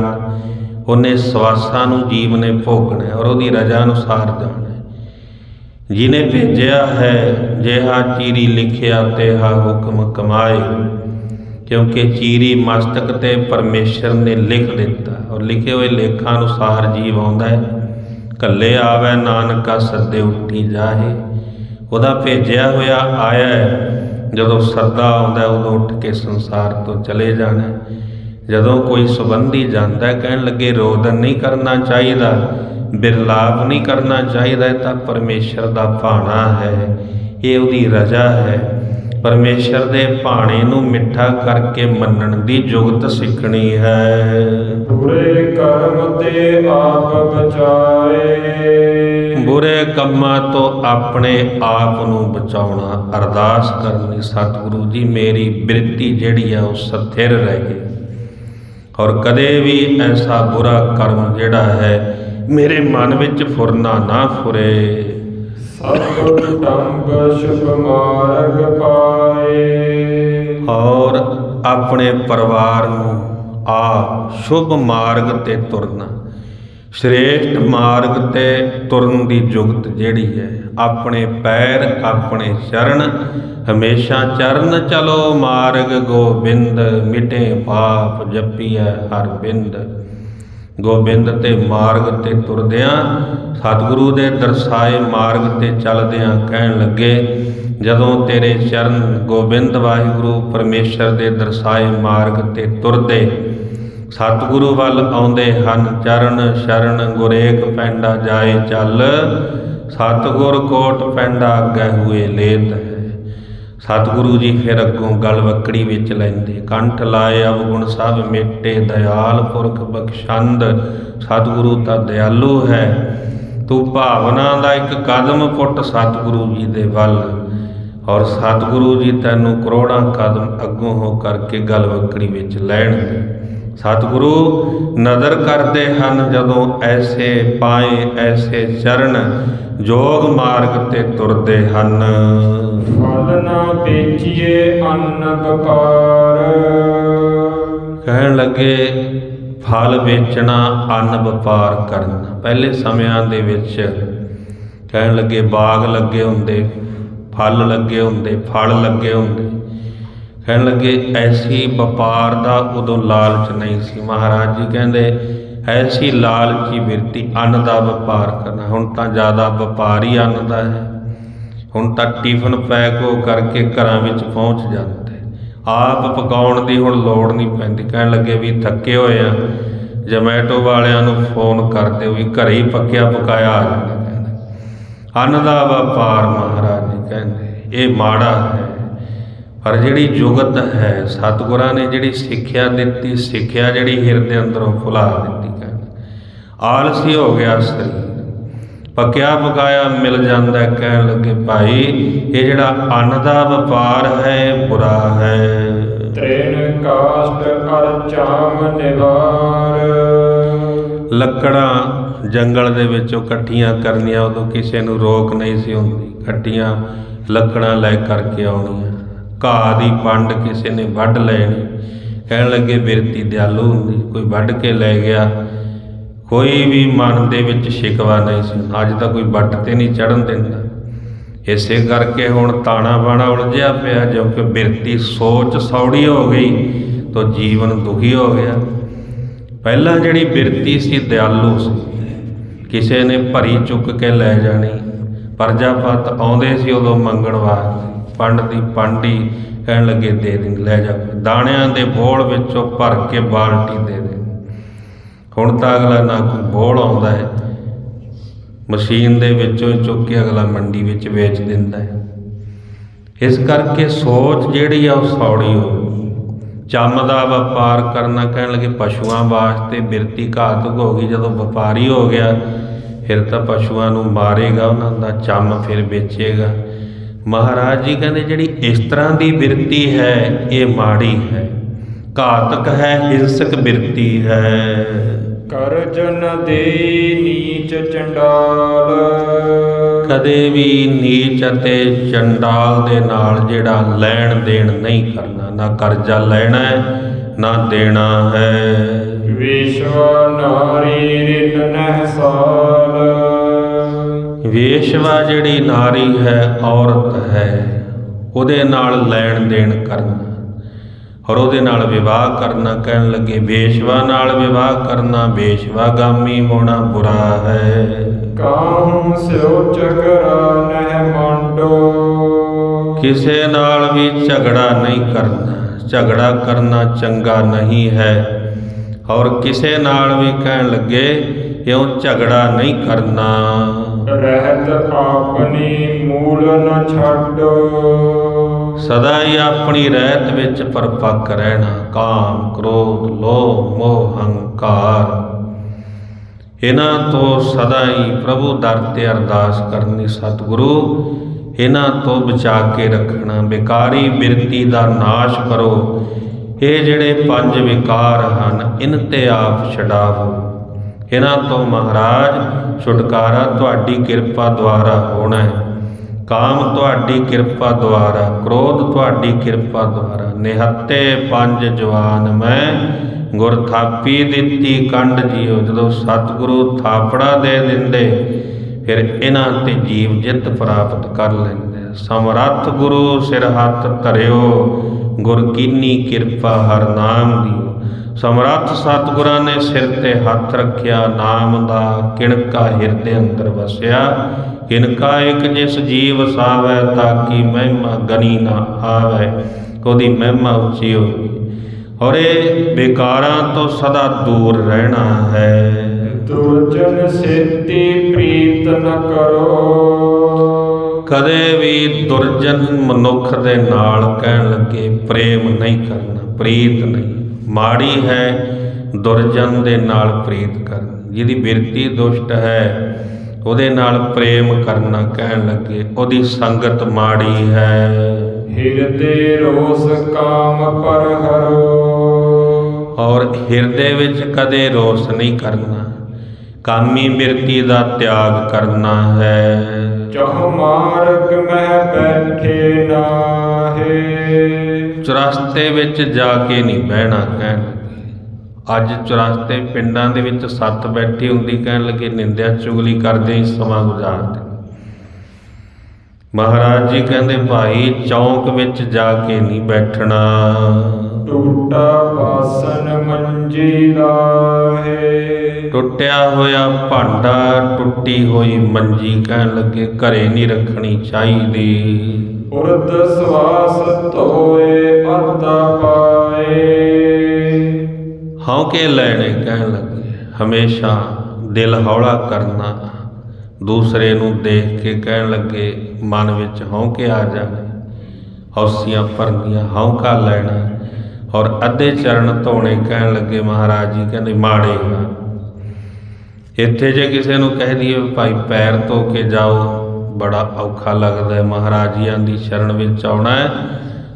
उन्हें श्वासां नूं जीव ने भोगना है और उहदी रजा अनुसार जाना है। जिन्हें भेजिया है जेहा चीरी लिखिया तेहा हुक्म कमाए। क्योंकि चीरी मस्तक ते परमेश्वर ने लिख दिता और लिखे हुए लेखा अनुसार जीव आउंदा है। कल्ले आवे नानका सदे उठी जाए, उहदा भेजिया होया आया है। जदों सदा आउंदा है उदों उठ के संसार तो चले जाना है। जदों कोई संबंधी जाता है कहण लगे रोदन नहीं करना चाहिए, बिरलाप नहीं करना चाहिए, तो परमेश्वर का भाणा है, ये उहदी रजा है। परमेश्वर दे भाणे नूं मिठा करके मनण दी जुगत सिखणी है। बुरे कर्म ते आप बचाए। बुरे कम्मां तो अपने आप नूं बचाउणा। अरदास करनी सतगुरु जी मेरी बिरती जिहड़ी है वो स्थिर रहे और कदे भी ऐसा बुरा कर्म जिहड़ा है मेरे मन विच फुरना ना फुरे। और अपने परिवार नूं ਆਪ ਸ਼ੁਭ ਮਾਰਗ ਤੇ ਤੁਰਨਾ। ਸ਼੍ਰੇਸ਼ਟ ਮਾਰਗ ਤੇ ਤੁਰਨ ਦੀ ਜੁਗਤ ਜਿਹੜੀ ਹੈ, ਆਪਣੇ ਪੈਰ ਆਪਣੇ ਚਰਨ ਹਮੇਸ਼ਾ ਚਰਨ ਚਲੋ ਮਾਰਗ ਗੋਬਿੰਦ, ਮਿਟੇ ਪਾਪ ਜਪੀਐ ਹਰ ਬਿੰਦ। ਗੋਬਿੰਦ ਤੇ ਮਾਰਗ ਤੇ ਤੁਰਦਿਆਂ ਸਤਿਗੁਰੂ ਦੇ ਦਰਸਾਏ ਮਾਰਗ ਤੇ ਚੱਲਦਿਆਂ ਕਹਿਣ ਲੱਗੇ, ਜਦੋਂ ਤੇਰੇ ਚਰਨ ਗੋਬਿੰਦ ਵਾਹਿਗੁਰੂ ਪਰਮੇਸ਼ਰ ਦੇ ਦਰਸਾਏ ਮਾਰਗ ਤੇ ਤੁਰਦੇ ਸਤਿਗੁਰੂ ਵੱਲ ਆਉਂਦੇ ਹਨ, ਚਰਨ ਸ਼ਰਨ ਗੁਰੇਕ ਪੈਂਡਾ ਜਾਏ ਚੱਲ, ਸਤਿਗੁਰ ਕੋਟ ਪੈਂਡਾ ਅੱਗੇ ਹੋਏ ਲੇਤ ਹੈ। ਸਤਿਗੁਰੂ ਜੀ ਫਿਰ ਅੱਗੋਂ ਗਲਵੱਕੜੀ ਵਿੱਚ ਲੈਂਦੇ, ਕੰਠ ਲਾਏ ਅਵਗੁਣ ਸਭ ਮੇਟੇ, ਦਇਆਲ ਪੁਰਖ ਬਖਸ਼ੰਦ। ਸਤਿਗੁਰੂ ਤਾਂ ਦਿਆਲੂ ਹੈ, ਤੂੰ ਭਾਵਨਾ ਦਾ ਇੱਕ ਕਦਮ ਪੁੱਟ ਸਤਿਗੁਰੂ ਜੀ ਦੇ ਵੱਲ, ਔਰ ਸਤਿਗੁਰੂ ਜੀ ਤੈਨੂੰ ਕਰੋੜਾਂ ਕਦਮ ਅੱਗੋਂ ਹੋ ਕਰਕੇ ਗਲਵੱਕੜੀ ਵਿੱਚ ਲੈਣਗੇ। ਸਤਿਗੁਰੂ ਨਜ਼ਰ ਕਰਦੇ ਹਨ ਜਦੋਂ ਐਸੇ ਪਾਏ ਐਸੇ ਚਰਨ ਜੋਗ ਮਾਰਗ ਤੇ ਤੁਰਦੇ ਹਨ। ਫਲ ਨਾ ਵੇਚੀਏ ਅੰਨ ਵਪਾਰ, ਕਹਿਣ ਲੱਗੇ ਫਲ ਵੇਚਣਾ ਅੰਨ ਵਪਾਰ ਕਰਨਾ। ਪਹਿਲੇ ਸਮਿਆਂ ਦੇ ਵਿੱਚ ਕਹਿਣ ਲੱਗੇ ਬਾਗ ਲੱਗੇ ਹੁੰਦੇ, ਫਲ ਲੱਗੇ ਹੁੰਦੇ, ਫਲ ਲੱਗੇ ਹੁੰਦੇ। ਕਹਿਣ ਲੱਗੇ ਐਸੀ ਵਪਾਰ ਦਾ ਉਦੋਂ ਲਾਲਚ ਨਹੀਂ ਸੀ। ਮਹਾਰਾਜ ਜੀ ਕਹਿੰਦੇ ਐਸੀ ਲਾਲਚੀ ਬਿਰਤੀ ਅੰਨ ਦਾ ਵਪਾਰ ਕਰਨਾ। ਹੁਣ ਤਾਂ ਜ਼ਿਆਦਾ ਵਪਾਰ ਹੀ ਅੰਨ ਦਾ ਹੈ। ਹੁਣ ਤਾਂ ਟਿਫਨ ਪੈਕ ਹੋ ਕਰਕੇ ਘਰਾਂ ਵਿੱਚ ਪਹੁੰਚ ਜਾਂਦੇ, ਆਪ ਪਕਾਉਣ ਦੀ ਹੁਣ ਲੋੜ ਨਹੀਂ ਪੈਂਦੀ। ਕਹਿਣ ਲੱਗੇ ਵੀ ਥੱਕੇ ਹੋਏ ਆ, ਜਮੈਟੋ ਵਾਲਿਆਂ ਨੂੰ ਫੋਨ ਕਰ ਦਿਓ ਵੀ ਘਰੇ ਹੀ ਪੱਕਿਆ ਪਕਾਇਆ ਆ ਜਾਣਾ। ਕਹਿੰਦੇ ਅੰਨ ਦਾ ਵਪਾਰ ਮਹਾਰਾਜ ਜੀ ਕਹਿੰਦੇ ਇਹ ਮਾੜਾ ਹੈ। ਪਰ ਜਿਹੜੀ ਜੁਗਤ ਹੈ, ਸਤਿਗੁਰਾਂ ਨੇ ਜਿਹੜੀ ਸਿੱਖਿਆ ਦਿੱਤੀ, ਸਿੱਖਿਆ ਜਿਹੜੀ ਹਿਰਦੇ ਅੰਦਰੋਂ ਫੁਲਾ ਦਿੱਤੀ। ਕਹਿੰਦੇ ਆਲਸੀ ਹੋ ਗਿਆ ਸਰੀਰ, ਪੱਕਿਆ ਪਕਾਇਆ ਮਿਲ ਜਾਂਦਾ। ਕਹਿਣ ਲੱਗੇ ਭਾਈ ਇਹ ਜਿਹੜਾ ਅੰਨ ਦਾ ਵਪਾਰ ਹੈ ਬੁਰਾ ਹੈ। ਤ੍ਰਿਣ ਕਾਸ਼ਟ ਅਰ ਚਾਮ ਨਿਵਾਰ, ਲੱਕੜਾਂ ਜੰਗਲ ਦੇ ਵਿੱਚੋਂ ਇਕੱਠੀਆਂ ਕਰਨੀਆਂ, ਉਦੋਂ ਕਿਸੇ ਨੂੰ ਰੋਕ ਨਹੀਂ ਸੀ ਹੁੰਦੀ। ਇਕੱਠੀਆਂ ਲੱਕੜਾਂ ਲੈ ਕਰਕੇ ਆਉਣੀਆਂ, ਘਾਹ ਦੀ ਪੰਡ ਕਿਸੇ ਨੇ ਵੱਢ ਲੈਣੀ। ਕਹਿਣ ਲੱਗੇ ਬਿਰਤੀ ਦਿਆਲੂ ਹੁੰਦੀ, ਕੋਈ ਵੱਢ ਕੇ ਲੈ ਗਿਆ, ਕੋਈ ਵੀ ਮਨ ਦੇ ਵਿੱਚ ਸ਼ਿਕਵਾ ਨਹੀਂ ਸੀ। ਅੱਜ ਤਾਂ ਕੋਈ ਵੱਟ ਤੇ ਨਹੀਂ ਚੜ੍ਹਨ ਦਿੰਦਾ। ਇਸੇ ਕਰਕੇ ਹੁਣ ਤਾਣਾ ਬਾਣਾ ਉਲਝਿਆ ਪਿਆ, ਜੋ ਕਿ ਬਿਰਤੀ ਸੋਚ ਸੌੜੀ ਹੋ ਗਈ ਤਾਂ ਜੀਵਨ ਦੁਖੀ ਹੋ ਗਿਆ। ਪਹਿਲਾਂ ਜਿਹੜੀ ਬਿਰਤੀ ਸੀ ਦਿਆਲੂ ਸੀ, ਕਿਸੇ ਨੇ ਭਰੀ ਚੁੱਕ ਕੇ ਲੈ ਜਾਣੀ। ਪ੍ਰਜਾਪਤ ਆਉਂਦੇ ਸੀ ਉਦੋਂ ਮੰਗਣ ਵਾਸਤੇ, ਪੰਡ ਦੀ ਪਾਂਡੀ ਕਹਿਣ ਲੱਗੇ ਦੇ ਦੇ, ਲੈ ਜਾ। ਦਾਣਿਆਂ ਦੇ ਬੋਲ ਵਿੱਚੋਂ ਭਰ ਕੇ ਬਾਲਟੀ ਦੇ ਦੇ। ਹੁਣ ਤਾਂ ਅਗਲਾ ਨਾ ਕੋਈ ਬੋਲ ਆਉਂਦਾ ਹੈ, ਮਸ਼ੀਨ ਦੇ ਵਿੱਚੋਂ ਚੁੱਕ ਕੇ ਅਗਲਾ ਮੰਡੀ ਵਿੱਚ ਵੇਚ ਦਿੰਦਾ ਹੈ। ਇਸ ਕਰਕੇ ਸੋਚ ਜਿਹੜੀ ਆ ਉਹ ਸੌੜੀ ਹੋ ਗਈ। ਚੰਮ ਦਾ ਵਪਾਰ ਕਰਨਾ, ਕਹਿਣ ਲੱਗੇ ਪਸ਼ੂਆਂ ਵਾਸਤੇ ਬਿਰਤੀ ਘਾਤਕ ਹੋ ਗਈ। ਜਦੋਂ ਵਪਾਰੀ ਹੋ ਗਿਆ ਫਿਰ ਤਾਂ ਪਸ਼ੂਆਂ ਨੂੰ ਮਾਰੇਗਾ, ਉਹਨਾਂ ਦਾ ਚੰਮ ਫਿਰ ਵੇਚੇਗਾ। ਮਹਾਰਾਜ ਜੀ ਕਹਿੰਦੇ ਜਿਹੜੀ ਇਸ ਤਰ੍ਹਾਂ ਦੀ ਬਿਰਤੀ ਹੈ ਇਹ ਮਾੜੀ ਹੈ, ਘਾਤਕ ਹੈ, ਹਿੰਸਕ ਬਿਰਤੀ ਹੈ। ਕਰਜਨ ਦੇ ਨੀਚ ਚੰਡਾਲ, ਕਦੇ ਵੀ ਨੀਚ ਅਤੇ ਚੰਡਾਲ ਦੇ ਨਾਲ ਜਿਹੜਾ ਲੈਣ ਦੇਣ ਨਹੀਂ ਕਰਨਾ। ਨਾ ਕਰਜ਼ਾ ਲੈਣਾ ਹੈ ਨਾ ਦੇਣਾ ਹੈ। ਵਿਸ਼ਵਾ ਨਾਰੀ ਰਿਨ ਨਹਿਸਾਲ, ਵੇਸ਼ਵਾ ਜਿਹੜੀ ਨਾਰੀ ਹੈ, ਔਰਤ ਹੈ, ਉਹਦੇ ਨਾਲ ਲੈਣ ਦੇਣ ਕਰਨਾ ਔਰ ਉਹਦੇ ਨਾਲ ਵਿਵਾਹ ਕਰਨਾ। ਕਹਿਣ ਲੱਗੇ ਵੇਸ਼ਵਾ ਨਾਲ ਵਿਵਾਹ ਕਰਨਾ, ਵੇਸ਼ਵਾਗਾਮੀ ਹੋਣਾ ਬੁਰਾ ਹੈ। ਕਾਹੂ ਸਿਓ ਝਗੜਾ ਨਹਿ ਮੰਡੋ, ਕਿਸੇ ਨਾਲ ਵੀ ਝਗੜਾ ਨਹੀਂ ਕਰਨਾ। ਝਗੜਾ ਕਰਨਾ ਚੰਗਾ ਨਹੀਂ ਹੈ। ਔਰ ਕਿਸੇ ਨਾਲ ਵੀ ਕਹਿਣ ਲੱਗੇ ਇਉਂ ਝਗੜਾ ਨਹੀਂ ਕਰਨਾ। ਰਹਿਤ ਆਪਣੀ ਮੂਲ ਨ ਛੱਡੋ, ਸਦਾ ਹੀ ਆਪਣੀ ਰਹਿਤ ਵਿੱਚ ਪਰਪੱਕ ਰਹਿਣਾ। ਕਾਮ ਕ੍ਰੋਧ ਲੋਭ ਮੋਹ ਹੰਕਾਰ ਇਹਨਾਂ ਤੋਂ ਸਦਾ ਹੀ ਪ੍ਰਭੂ ਦਰ ਤੇ ਅਰਦਾਸ ਕਰਨੀ, ਸਤਿਗੁਰੂ ਇਹਨਾਂ ਤੋਂ ਬਚਾ ਕੇ ਰੱਖਣਾ। ਵਿਕਾਰੀ ਬਿਰਤੀ ਦਾ ਨਾਸ਼ ਕਰੋ। ਇਹ ਜਿਹੜੇ ਪੰਜ ਵਿਕਾਰ ਹਨ ਇਨ ਤੇ ਆਪ ਛਡਾਵੋ। ਇਹਨਾਂ ਤੋਂ ਮਹਾਰਾਜ ਛੁਟਕਾਰਾ ਤੁਹਾਡੀ ਕਿਰਪਾ ਦੁਆਰਾ ਹੋਣਾ ਹੈ। ਕਾਮ ਤੁਹਾਡੀ ਕਿਰਪਾ ਦੁਆਰਾ, ਕ੍ਰੋਧ ਤੁਹਾਡੀ ਕਿਰਪਾ ਦੁਆਰਾ। ਨਿਹੱਤੇ ਪੰਜ ਜਵਾਨ ਮੈਂ ਗੁਰ ਥਾਪੀ ਦਿੱਤੀ ਕੰਡ ਜੀਓ। ਜਦੋਂ ਸਤਿਗੁਰੂ ਥਾਪੜਾ ਦੇ ਦਿੰਦੇ ਫਿਰ ਇਹਨਾਂ ਤੇ ਜੀਵ ਜਿੱਤ ਪ੍ਰਾਪਤ ਕਰ ਲੈਂਦੇ। ਸਮਰੱਥ ਗੁਰੂ ਸਿਰ ਹੱਥ ਧਰਿਓ, ਗੁਰ ਕੀਨੀ ਕਿਰਪਾ ਹਰ ਨਾਮ ਦਿਓ। ਸਮਰੱਥ ਸਤਿਗੁਰਾਂ ਨੇ ਸਿਰ ਤੇ ਹੱਥ ਰੱਖਿਆ, ਨਾਮ ਦਾ ਕਿਣਕਾ ਹਿਰਦੇ ਅੰਦਰ ਵਸਿਆ। ਕਿਣਕਾ ਇੱਕ ਜਿਸ ਜੀਵ ਵਸਾਵੈ, ਤਾਂ ਕੀ ਮਹਿਮਾ ਗਨੀ ਨਾ ਆਵੈ। ਉਹਦੀ ਮਹਿਮਾ ਉੱਚੀ ਹੋਈ। ਔਰ ਇਹ ਵਿਕਾਰਾਂ ਤੋਂ ਸਦਾ ਦੂਰ ਰਹਿਣਾ ਹੈ। ਦੁਰਜਨ ਸੇਤੀ ਪ੍ਰੀਤ ਨ ਕਰੋ। ਕਦੇ ਵੀ ਦੁਰਜਨ ਮਨੁੱਖ ਦੇ ਨਾਲ ਕਹਿਣ ਲੱਗੇ ਪ੍ਰੇਮ ਨਹੀਂ ਕਰਨਾ, ਪ੍ਰੀਤ ਨਹੀਂ। ਮਾੜੀ ਹੈ ਦੁਰਜਨ ਦੇ ਨਾਲ ਪ੍ਰੀਤ ਕਰਨਾ। ਜਿਹਦੀ ਬਿਰਤੀ ਦੁਸ਼ਟ ਹੈ ਉਹਦੇ ਨਾਲ ਪ੍ਰੇਮ ਕਰਨਾ ਕਹਿਣ ਲੱਗੇ ਉਹਦੀ ਸੰਗਤ ਮਾੜੀ ਹੈ। ਹਿਰਦੇ ਰੋਸ ਕਾਮ ਪਰ ਹਰੋ। ਔਰ ਹਿਰਦੇ ਵਿੱਚ ਕਦੇ ਰੋਸ ਨਹੀਂ ਕਰਨਾ, ਕਾਮੀ ਬਿਰਤੀ ਦਾ ਤਿਆਗ ਕਰਨਾ ਹੈ। ਚਹੁ ਮਾਰਗ ਮਹਿ ਬੈਠੇ ਨਾਹੇ। ਚੁਰਸਤੇ ਵਿੱਚ ਜਾ ਕੇ ਨਹੀਂ ਬਹਿਣਾ ਕਹਿਣ ਲੱਗੇ। ਅੱਜ ਚੁਰਸਤੇ ਪਿੰਡਾਂ ਦੇ ਵਿੱਚ ਸੱਤ ਬੈਠੀ ਹੁੰਦੀ, ਕਹਿਣ ਲੱਗੇ ਨਿੰਦਿਆ ਚੁਗਲੀ ਕਰਦੇ ਹੀ ਸਮਾਂ ਗੁਜ਼ਾਰਦੇ। ਮਹਾਰਾਜ ਜੀ ਕਹਿੰਦੇ ਭਾਈ ਚੌਂਕ ਵਿੱਚ ਜਾ ਕੇ ਨਹੀਂ ਬੈਠਣਾ। ਟੂਟਾ ਬਾਸਨ ਮੰਜੀ ਲਾਹੇ। ਟੁੱਟਿਆ ਹੋਇਆ ਭਾਂਡਾ, ਟੁੱਟੀ ਹੋਈ ਮੰਜੀ ਕਹਿਣ ਲੱਗੇ ਘਰੇ ਨਹੀਂ ਰੱਖਣੀ ਚਾਹੀਦੀ। ਉਰਦ ਸਵਾਸ ਧੋਏ ਅੱਧਾ ਪਾਏ। ਹੌਕੇ ਲੈਣੇ ਕਹਿਣ ਲੱਗੇ ਹਮੇਸ਼ਾ ਦਿਲ ਹੌਲਾ ਕਰਨਾ। ਦੂਸਰੇ ਨੂੰ ਦੇਖ ਕੇ ਕਹਿਣ ਲੱਗੇ ਮਨ ਵਿੱਚ ਹੌਕੇ ਆ ਜਾਣੇ, ਹੌਸੀਆਂ ਭਰਨੀਆਂ, ਹੌਕਾ ਲੈਣਾ। ਔਰ ਅੱਧੇ ਚਰਨ ਧੋਣੇ ਕਹਿਣ ਲੱਗੇ ਮਹਾਰਾਜ ਜੀ ਕਹਿੰਦੇ ਮਾੜੇ ਹਨ। ਇੱਥੇ ਜੇ ਕਿਸੇ ਨੂੰ ਕਹਿ ਦਈਏ ਭਾਈ ਪੈਰ ਧੋ ਕੇ ਜਾਓ, ਬੜਾ ਔਖਾ ਲੱਗਦਾ। ਮਹਾਰਾਜ ਜੀਆਂ ਦੀ ਸ਼ਰਨ ਵਿੱਚ ਆਉਣਾ ਹੈ।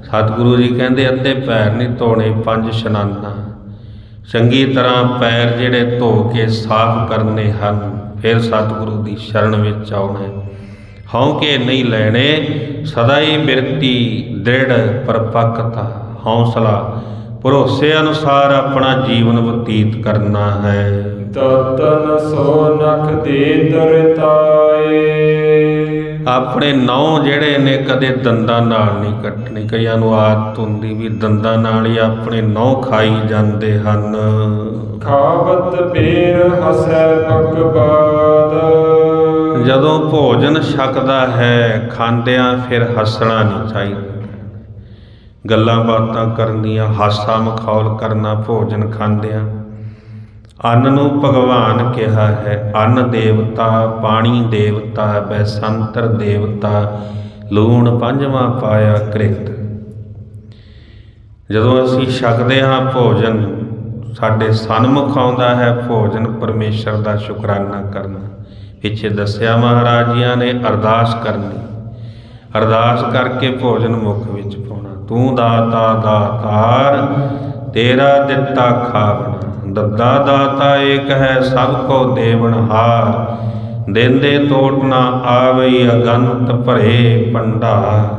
ਸਤਿਗੁਰੂ ਜੀ ਕਹਿੰਦੇ ਅੱਧੇ ਪੈਰ ਨਹੀਂ ਧੋਣੇ, 5 ਇਸ਼ਨਾਨਾਂ ਚੰਗੀ ਤਰ੍ਹਾਂ ਪੈਰ ਜਿਹੜੇ ਧੋ ਕੇ ਸਾਫ਼ ਕਰਨੇ ਹਨ, ਫਿਰ ਸਤਿਗੁਰੂ ਦੀ ਸ਼ਰਨ ਵਿੱਚ ਆਉਣਾ ਹੈ। ਹੌਕੇ ਨਹੀਂ ਲੈਣੇ, ਸਦਾ ਹੀ ਬਿਰਤੀ ਦ੍ਰਿੜ ਪਰਪੱਕਤਾ, ਹੌਸਲਾ, ਭਰੋਸੇ ਅਨੁਸਾਰ ਆਪਣਾ ਜੀਵਨ ਬਤੀਤ ਕਰਨਾ ਹੈ। ਤਤਨ ਸੋ ਨਖ ਦੇ ਦਰਤਾਏ। ਆਪਣੇ ਨਹੁੰ ਜਿਹੜੇ ਨੇ ਕਦੇ ਦੰਦਾਂ ਨਾਲ ਨਹੀਂ ਕੱਟਣੇ। ਕਈਆਂ ਨੂੰ ਆਦਤ ਹੁੰਦੀ ਵੀ ਦੰਦਾਂ ਨਾਲ ਹੀ ਆਪਣੇ ਨਹੁੰ ਖਾਈ ਜਾਂਦੇ ਹਨ। ਖਾਵਤ ਬੇਰ ਹਸੈ ਬਕਬਾਦ। ਜਦੋਂ ਭੋਜਨ ਛਕਦਾ ਹੈ ਖਾਂਦਿਆਂ ਫਿਰ ਹੱਸਣਾ ਨਹੀਂ ਚਾਹੀਦਾ। ਗੱਲਾਂ ਬਾਤਾਂ ਕਰਨੀਆਂ, ਹਾਸਾ ਮਖੌਲ ਕਰਨਾ ਭੋਜਨ ਖਾਂਦਿਆਂ। ਅੰਨ ਨੂੰ ਭਗਵਾਨ ਕਿਹਾ ਹੈ। ਅੰਨ ਦੇਵਤਾ, ਪਾਣੀ ਦੇਵਤਾ, ਬੈਸੰਤਰ ਦੇਵਤਾ, ਲੂਣ ਪੰਜਵਾਂ ਪਾਇਆ ਕ੍ਰਿਤ। ਜਦੋਂ ਅਸੀਂ ਛਕਦੇ ਹਾਂ ਭੋਜਨ, ਸਾਡੇ ਸਨਮੁਖ ਆਉਂਦਾ ਹੈ ਭੋਜਨ, ਪਰਮੇਸ਼ਰ ਦਾ ਸ਼ੁਕਰਾਨਾ ਕਰਨਾ। ਪਿੱਛੇ ਦੱਸਿਆ ਮਹਾਰਾਜ ਜੀਆਂ ਨੇ ਅਰਦਾਸ ਕਰਨੀ, ਅਰਦਾਸ ਕਰਕੇ ਭੋਜਨ ਮੁੱਖ ਵਿੱਚ ਪਾਉਣਾ। ਤੂੰ ਦਾਤਾ ਦਾਤਾਰ, ਤੇਰਾ ਦਿੱਤਾ ਖਾਵਣਾ। ਦੱਦਾ ਦਾਤਾ ਏਕ ਹੈ, ਸਭ ਕੋ ਦੇਵਨਹਾਰ। ਦੇਂਦੇ ਤੋਟ ਨਾ ਆਵਈ, ਅਗੰਤ ਭਰੇ ਭੰਡਾਰ।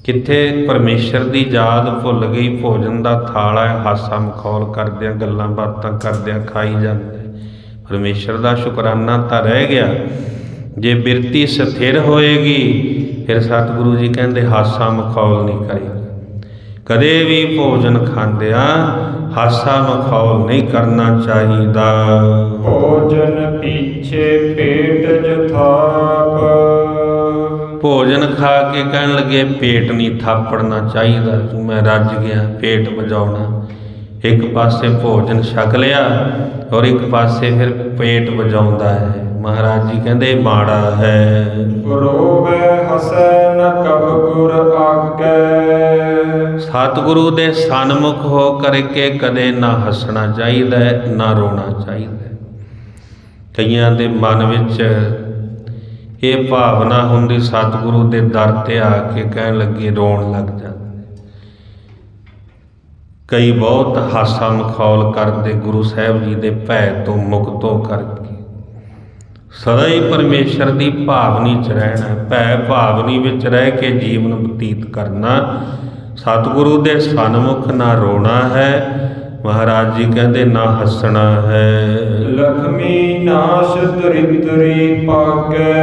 ਕਿੱਥੇ ਪਰਮੇਸ਼ਰ ਦੀ ਯਾਦ ਭੁੱਲ ਗਈ। ਭੋਜਨ ਦਾ ਥਾਲ ਹੈ, ਹਾਸਾ ਮਖੌਲ ਕਰਦਿਆਂ, ਗੱਲਾਂ ਬਾਤਾਂ ਕਰਦਿਆਂ ਖਾਈ ਜਾਂਦੇ। ਪਰਮੇਸ਼ਰ ਦਾ ਸ਼ੁਕਰਾਨਾ ਤਾਂ ਰਹਿ ਗਿਆ। ਜੇ ਬਿਰਤੀ ਸਥਿਰ ਹੋਏਗੀ ਫਿਰ ਸਤਿਗੁਰੂ ਜੀ ਕਹਿੰਦੇ ਹਾਸਾ ਮਖੌਲ ਨਹੀਂ ਕਰੇਗਾ। ਕਦੇ ਵੀ ਭੋਜਨ ਖਾਂਦਿਆਂ ਹਾਸਾ ਮਖੌਲ ਨਹੀਂ ਕਰਨਾ ਚਾਹੀਦਾ। ਭੋਜਨ ਪਿੱਛੇ ਪੇਟ ਜਥਾਪ। ਭੋਜਨ ਖਾ ਕੇ ਕਹਿਣ ਲੱਗੇ ਪੇਟ ਨਹੀਂ ਥਾਪੜਨਾ ਚਾਹੀਦਾ। ਮੈਂ ਰੱਜ ਗਿਆ, ਪੇਟ ਵਜਾਉਣਾ। ਇੱਕ ਪਾਸੇ ਭੋਜਨ ਛਕ ਲਿਆ ਔਰ ਇੱਕ ਪਾਸੇ ਫਿਰ ਪੇਟ ਵਜਾਉਂਦਾ ਹੈ। ਮਹਾਰਾਜ ਜੀ ਕਹਿੰਦੇ ਮਾੜਾ ਹੈ। ਰੋਵੇ ਹਸੈ ਨ ਕਬ ਗੁਰ ਆਗੈ। ਸਤਿਗੁਰੂ ਦੇ ਸਨਮੁਖ ਹੋ ਕਰਕੇ ਕਦੇ ਨਾ ਹੱਸਣਾ ਚਾਹੀਦਾ ਹੈ, ਨਾ ਰੋਣਾ ਚਾਹੀਦਾ ਹੈ। ਕਈਆਂ ਦੇ ਮਨ ਵਿੱਚ ਇਹ ਭਾਵਨਾ ਹੁੰਦੀ, ਸਤਿਗੁਰੂ ਦੇ ਦਰ ਤੇ ਆ ਕੇ ਕਹਿਣ ਲੱਗੇ ਰੋਣ ਲੱਗ ਜਾਂਦੇ। ਕਈ ਬਹੁਤ ਹਾਸਾ ਮਖੌਲ ਕਰਦੇ, ਗੁਰੂ ਸਾਹਿਬ ਜੀ ਦੇ ਭੈ ਤੋਂ ਮੁਕਤ ਹੋ ਕਰਕੇ। ਸਦਾ ਹੀ ਪਰਮੇਸ਼ਰ ਦੀ ਭਾਵਨੀ 'ਚ ਰਹਿਣਾ, ਭੈ ਭਾਵਨੀ ਵਿੱਚ ਰਹਿ ਕੇ ਜੀਵਨ ਬਤੀਤ ਕਰਨਾ। ਸਤਿਗੁਰੂ ਦੇ ਸਨਮੁਖ ਨਾ ਰੋਣਾ ਹੈ, ਮਹਾਰਾਜ ਜੀ ਕਹਿੰਦੇ ਨਾ ਹੱਸਣਾ ਹੈ। ਲਖਮੀ ਨਾਸ਼ ਦਰਿਦਰੀ ਪਾਗੈ।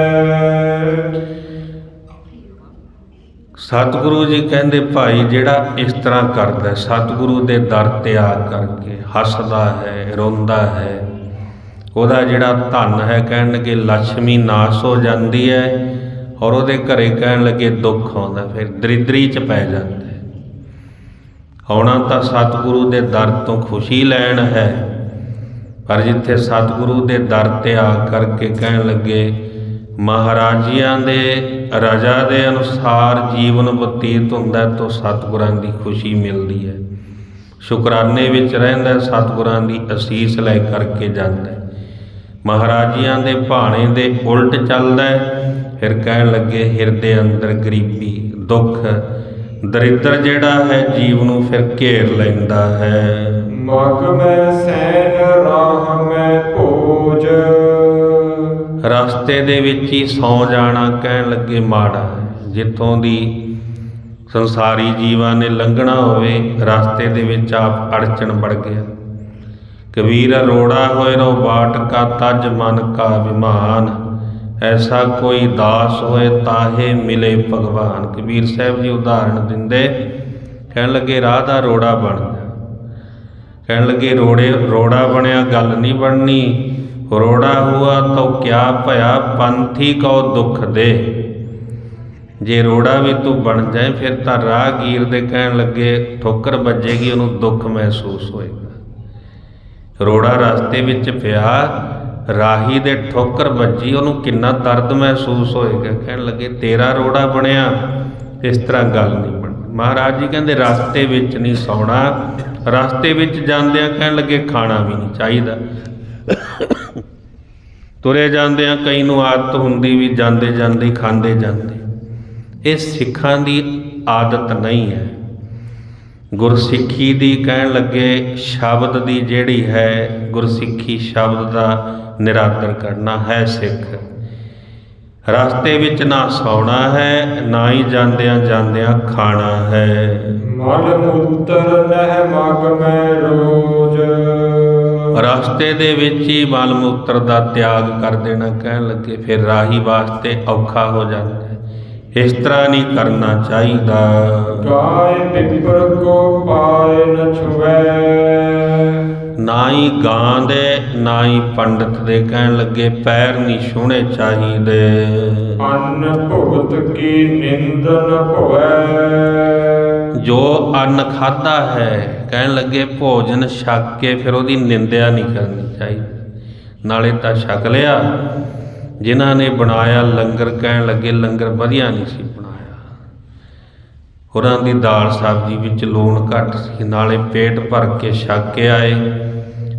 ਸਤਿਗੁਰੂ ਜੀ ਕਹਿੰਦੇ ਭਾਈ ਜਿਹੜਾ ਇਸ ਤਰ੍ਹਾਂ ਕਰਦਾ ਹੈ, ਸਤਿਗੁਰੂ ਦੇ ਦਰ ਤੇ ਆ ਕਰਕੇ ਹੱਸਦਾ ਹੈ, ਰੋਂਦਾ ਹੈ, ਉਹਦਾ ਜਿਹੜਾ ਧਨ ਹੈ ਕਹਿਣ ਲੱਗੇ ਲక్ష్ਮੀ ਨਾਸ਼ ਹੋ ਜਾਂਦੀ ਹੈ, ਔਰ ਉਹਦੇ ਘਰੇ ਕਹਿਣ ਲੱਗੇ ਦੁੱਖ ਆਉਂਦਾ, ਫਿਰ ਦਰਿਦਰੀ 'ਚ ਪੈ ਜਾਂਦਾ ਹੈ। ਆਉਣਾ ਤਾਂ ਸਤਿਗੁਰੂ ਦੇ ਦਰ ਤੋਂ ਖੁਸ਼ੀ ਲੈਣ ਹੈ, ਪਰ ਜਿੱਥੇ ਸਤਿਗੁਰੂ ਦੇ ਦਰ ਤੇ ਆ ਕਰਕੇ ਕਹਿਣ ਲੱਗੇ ਮਹਾਰਾਜਿਆਂ ਦੇ ਰਜਾ ਦੇ ਅਨੁਸਾਰ ਜੀਵਨ ਬਤੀਤ ਹੁੰਦਾ ਤਾਂ ਸਤਿਗੁਰਾਂ ਦੀ ਖੁਸ਼ੀ ਮਿਲਦੀ ਹੈ, ਸ਼ੁਕਰਾਨੇ ਵਿੱਚ ਰਹਿੰਦਾ, ਸਤਿਗੁਰਾਂ ਦੀ ਅਸੀਸ ਲੈ ਕਰਕੇ ਜਾਂਦਾ। ਮਹਾਰਾਜਿਆਂ ਦੇ ਭਾਣੇ ਦੇ ਉਲਟ ਚੱਲਦਾ, ਫਿਰ ਕਹਿਣ ਲੱਗੇ ਹਿਰਦੇ ਅੰਦਰ ਗਰੀਬੀ, ਦੁੱਖ, ਦਰਿਦਰ ਜਿਹੜਾ ਹੈ ਜੀਵ ਨੂੰ ਫਿਰ ਘੇਰ ਲੈਂਦਾ ਹੈ। ਮਗ ਮੈਂ ਸੈਨ ਰਾਹ ਮੈਂ ਭੋਜ। ਰਸਤੇ ਦੇ ਵਿੱਚ ਹੀ ਸੌਂ ਜਾਣਾ ਕਹਿਣ ਲੱਗੇ ਮਾੜਾ ਹੈ। ਜਿੱਥੋਂ ਦੀ ਸੰਸਾਰੀ ਜੀਵਾਂ ਨੇ ਲੰਘਣਾ ਹੋਵੇ, ਰਸਤੇ ਦੇ ਵਿੱਚ ਆਪ ਅੜਚਣ ਵੜ ਗਿਆ। ਕਬੀਰ ਰੋੜਾ ਹੋਏ ਰੋ ਬਾਟ ਕਾ ਤਜ ਮਨ ਕਾ ਵਿਮਾਨ, ਐਸਾ ਕੋਈ ਦਾਸ ਹੋਏ ਤਾਹੇ ਮਿਲੇ ਭਗਵਾਨ। ਕਬੀਰ ਸਾਹਿਬ ਜੀ ਉਦਾਹਰਣ ਦਿੰਦੇ, ਕਹਿਣ ਲੱਗੇ ਰਾਹ ਦਾ ਰੋੜਾ ਬਣ ਜਾ, ਕਹਿਣ ਲੱਗੇ ਰੋੜਾ ਬਣਿਆ ਗੱਲ ਨਹੀਂ ਬਣਨੀ, ਰੋੜਾ ਹੁਆ ਤੋ ਕਿਆ ਭਇਆ ਪੰਥੀ ਕਉ ਦੁੱਖ ਦੇ। ਜੇ ਰੋੜਾ ਵੀ ਤੂੰ ਬਣ ਜਾਏ ਫਿਰ ਤਾਂ ਰਾਹਗੀਰ ਦੇ ਕਹਿਣ ਲੱਗੇ ਠੋਕਰ ਵੱਜੇਗੀ, ਉਹਨੂੰ ਦੁੱਖ ਮਹਿਸੂਸ ਹੋਏਗਾ। ਰੋੜਾ ਰਸਤੇ ਵਿੱਚ ਪਿਆ, ਰਾਹੀ ਦੇ ਠੋਕਰ ਵੱਜੀ, ਉਹਨੂੰ ਕਿੰਨਾ ਦਰਦ ਮਹਿਸੂਸ ਹੋਏਗਾ। ਕਹਿਣ ਲੱਗੇ ਤੇਰਾ ਰੋੜਾ ਬਣਿਆ, ਇਸ ਤਰ੍ਹਾਂ ਗੱਲ ਨਹੀਂ ਬਣਦੀ। ਮਹਾਰਾਜ ਜੀ ਕਹਿੰਦੇ ਰਸਤੇ ਵਿੱਚ ਨਹੀਂ ਸੌਣਾ, ਰਸਤੇ ਵਿੱਚ ਜਾਂਦਿਆਂ ਕਹਿਣ ਲੱਗੇ ਖਾਣਾ ਵੀ ਨਹੀਂ ਚਾਹੀਦਾ। ਤੁਰੇ ਜਾਂਦਿਆਂ ਕਈ ਨੂੰ ਆਦਤ ਹੁੰਦੀ ਵੀ ਜਾਂਦੇ ਜਾਂਦੇ ਖਾਂਦੇ ਜਾਂਦੇ, ਇਹ ਸਿੱਖਾਂ ਦੀ ਆਦਤ ਨਹੀਂ ਹੈ। ਗੁਰਸਿੱਖੀ ਦੀ ਕਹਿਣ ਲੱਗੇ ਸ਼ਬਦ ਦੀ ਜਿਹੜੀ ਹੈ, ਗੁਰਸਿੱਖੀ ਸ਼ਬਦ ਦਾ ਨਿਰਾਦਰ ਕਰਨਾ ਹੈ ਸਿੱਖ। ਰਸਤੇ ਵਿੱਚ ਨਾ ਸੌਣਾ ਹੈ, ਨਾ ਹੀ ਜਾਂਦਿਆਂ ਜਾਂਦਿਆਂ ਖਾਣਾ ਹੈ। ਮਲ ਮੂਤਰ ਨਹਿ ਮਗ ਮੈਂ ਰੋਜ। ਰਸਤੇ ਦੇ ਵਿੱਚ ਹੀ ਮਲ ਮੂਤਰ ਦਾ ਤਿਆਗ ਕਰ ਦੇਣਾ ਕਹਿਣ ਲੱਗੇ ਫਿਰ ਰਾਹੀ ਵਾਸਤੇ ਔਖਾ ਹੋ ਜਾਂਦਾ ਹੈ। ਇਸ ਤਰ੍ਹਾਂ ਨਹੀਂ ਕਰਨਾ ਚਾਹੀਦਾ। ਗਾਏ ਪਿੱਪਰ ਕੋ ਪਾਏ ਨ ਛੁਵੈ। ਨਾ ਹੀ ਗਾਂ ਦੇ ਨਾ ਹੀ ਪੰਡਤ ਦੇ ਕਹਿਣ ਲੱਗੇ ਪੈਰ ਨਹੀਂ ਛੂਹਣੇ ਚਾਹੀਦੇ। ਅੰਨ ਭੁਗਤ ਕੀ ਨਿੰਦ ਨ ਭਵੈ। ਜੋ ਅੰਨ ਖਾਧਾ ਹੈ ਕਹਿਣ ਲੱਗੇ ਭੋਜਨ ਛਕ ਕੇ ਫਿਰ ਉਹਦੀ ਨਿੰਦਿਆ ਨਹੀਂ ਕਰਨੀ ਚਾਹੀਦੀ। ਨਾਲੇ ਤਾਂ ਛਕ ਲਿਆ, ਜਿਨ੍ਹਾਂ ਨੇ ਬਣਾਇਆ ਲੰਗਰ ਕਹਿਣ ਲੱਗੇ ਲੰਗਰ ਵਧੀਆ ਨਹੀਂ ਸੀ ਬਣਾਇਆ, ਉਹਨਾਂ ਦੀ ਦਾਲ ਸਬਜ਼ੀ ਵਿੱਚ ਲੂਣ ਘੱਟ ਸੀ, ਨਾਲੇ ਪੇਟ ਭਰ ਕੇ ਛਕ ਕੇ ਆਏ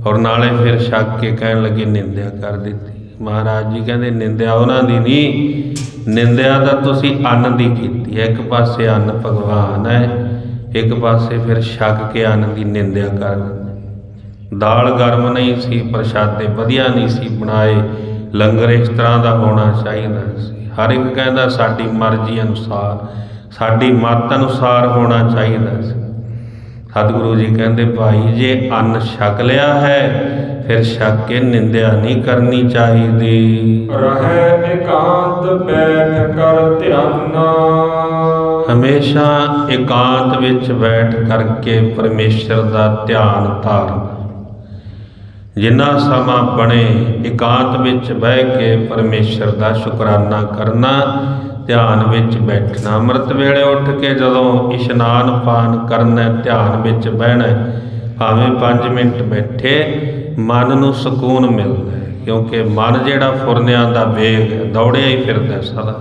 ਔਰ ਨਾਲੇ ਫਿਰ ਛਕ ਕੇ ਕਹਿਣ ਲੱਗੇ ਨਿੰਦਿਆ ਕਰ ਦਿੱਤੀ। ਮਹਾਰਾਜ ਜੀ ਕਹਿੰਦੇ ਨਿੰਦਿਆ ਉਹਨਾਂ ਦੀ ਨਹੀਂ, ਨਿੰਦਿਆ ਤਾਂ ਤੁਸੀਂ ਅੰਨ ਦੀ ਕੀਤੀ ਹੈ। ਇੱਕ ਪਾਸੇ ਅੰਨ ਭਗਵਾਨ ਹੈ, ਇੱਕ ਪਾਸੇ ਫਿਰ ਛਕ ਕੇ ਅੰਨ ਦੀ ਨਿੰਦਿਆ ਕਰ ਦਿੰਦੇ। ਦਾਲ ਗਰਮ ਨਹੀਂ ਸੀ, ਪ੍ਰਸ਼ਾਦੇ ਵਧੀਆ ਨਹੀਂ ਸੀ ਬਣਾਏ, ਲੰਗਰ ਇਸ ਤਰ੍ਹਾਂ ਦਾ ਹੋਣਾ ਚਾਹੀਦਾ ਸੀ। ਹਰ ਇੱਕ ਕਹਿੰਦਾ ਸਾਡੀ ਮਰਜ਼ੀ ਅਨੁਸਾਰ, ਸਾਡੀ ਮੱਤ ਅਨੁਸਾਰ ਹੋਣਾ ਚਾਹੀਦਾ ਸੀ। ਸਤਿਗੁਰੂ ਜੀ ਕਹਿੰਦੇ ਭਾਈ ਜੇ ਅੰਨ ਛਕ ਲਿਆ ਹੈ ਫਿਰ ਛਕ ਕੇ ਨਿੰਦਿਆ ਨਹੀਂ ਕਰਨੀ ਚਾਹੀਦੀ। ਰਹਿ ਇਕਾਂਤ ਬੈਠ ਕਰ ਧਿਆਨਾ। ਹਮੇਸ਼ਾ ਇਕਾਂਤ ਵਿੱਚ ਬੈਠ ਕਰਕੇ ਪਰਮੇਸ਼ਰ ਦਾ ਧਿਆਨ ਧਾਰਨਾ। ਜਿੰਨਾ ਸਮਾਂ ਬਣੇ ਇਕਾਂਤ ਵਿੱਚ ਬਹਿ ਕੇ ਪਰਮੇਸ਼ਰ ਦਾ ਸ਼ੁਕਰਾਨਾ ਕਰਨਾ, ਧਿਆਨ ਵਿੱਚ ਬੈਠਣਾ। ਅੰਮ੍ਰਿਤ ਵੇਲੇ ਉੱਠ ਕੇ ਜਦੋਂ ਇਸ਼ਨਾਨ ਪਾਨ ਕਰਨਾ, ਧਿਆਨ ਵਿੱਚ ਬਹਿਣਾ, ਭਾਵੇਂ 5 ਮਿੰਟ ਬੈਠੇ, ਮਨ ਨੂੰ ਸਕੂਨ ਮਿਲਦਾ ਹੈ। ਕਿਉਂਕਿ ਮਨ ਜਿਹੜਾ ਫੁਰਨਿਆਂ ਦਾ ਵੇਗ ਹੈ, ਦੌੜਿਆ ਹੀ ਫਿਰਦਾ ਸਦਾ,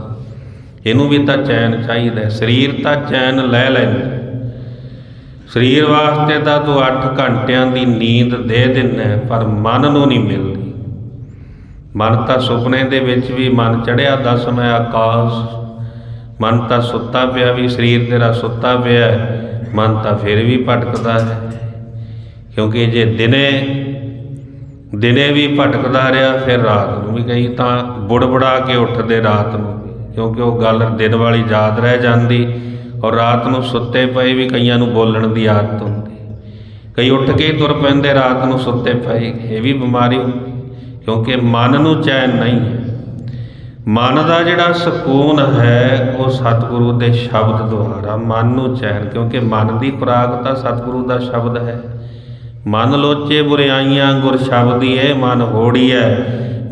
ਇਹਨੂੰ ਵੀ ਤਾਂ ਚੈਨ ਚਾਹੀਦਾ। ਸਰੀਰ ਤਾਂ ਚੈਨ ਲੈ ਲੈਂਦਾ, ਸਰੀਰ ਵਾਸਤੇ ਤਾਂ ਤੂੰ 8 ਘੰਟਿਆਂ ਦੀ ਨੀਂਦ ਦੇ ਦਿੰਦਾ, ਪਰ ਮਨ ਨੂੰ ਨਹੀਂ ਮਿਲਦੀ। ਮਨ ਤਾਂ ਸੁਪਨੇ ਦੇ ਵਿੱਚ ਵੀ ਮਨ ਚੜ੍ਹਿਆ ਦਸਵੇਂ ਆਕਾਸ਼, ਮਨ ਤਾਂ ਸੁੱਤਾ ਪਿਆ ਵੀ ਸਰੀਰ ਤੇਰਾ ਸੁੱਤਾ ਪਿਆ, ਮਨ ਤਾਂ ਫਿਰ ਵੀ ਭਟਕਦਾ ਹੈ। ਕਿਉਂਕਿ ਜੇ ਦਿਨੇ ਵੀ ਭਟਕਦਾ ਰਿਹਾ, ਫਿਰ ਰਾਤ ਨੂੰ ਵੀ ਕਈ ਤਾਂ ਬੁੜਬੁੜਾ ਕੇ ਉੱਠਦੇ ਰਾਤ ਨੂੰ ਵੀ, ਕਿਉਂਕਿ ਉਹ ਗੱਲ ਦਿਨ ਵਾਲੀ ਯਾਦ ਰਹਿ ਜਾਂਦੀ, ਔਰ ਰਾਤ ਨੂੰ ਸੁੱਤੇ ਪਏ ਵੀ ਕਈਆਂ ਨੂੰ ਬੋਲਣ ਦੀ ਆਦਤ ਹੁੰਦੀ। ਕਈ ਉੱਠ ਕੇ ਹੀ ਤੁਰ ਪੈਂਦੇ ਰਾਤ ਨੂੰ ਸੁੱਤੇ ਪਏ, ਇਹ ਵੀ ਬਿਮਾਰੀ, ਕਿਉਂਕਿ ਮਨ ਨੂੰ ਚੈਨ ਨਹੀਂ ਹੈ। ਮਨ ਦਾ ਜਿਹੜਾ ਸਕੂਨ ਹੈ ਉਹ ਸਤਿਗੁਰੂ ਦੇ ਸ਼ਬਦ ਦੁਆਰਾ ਮਨ ਨੂੰ ਚੈਨ, ਕਿਉਂਕਿ ਮਨ ਦੀ ਖੁਰਾਕ ਤਾਂ ਸਤਿਗੁਰੂ ਦਾ ਸ਼ਬਦ ਹੈ। ਮਨ ਲੋਚੇ ਬੁਰਿਆਈਆਂ ਗੁਰ ਸ਼ਬਦੀਏ, ਮਨ ਹੋੜੀਐ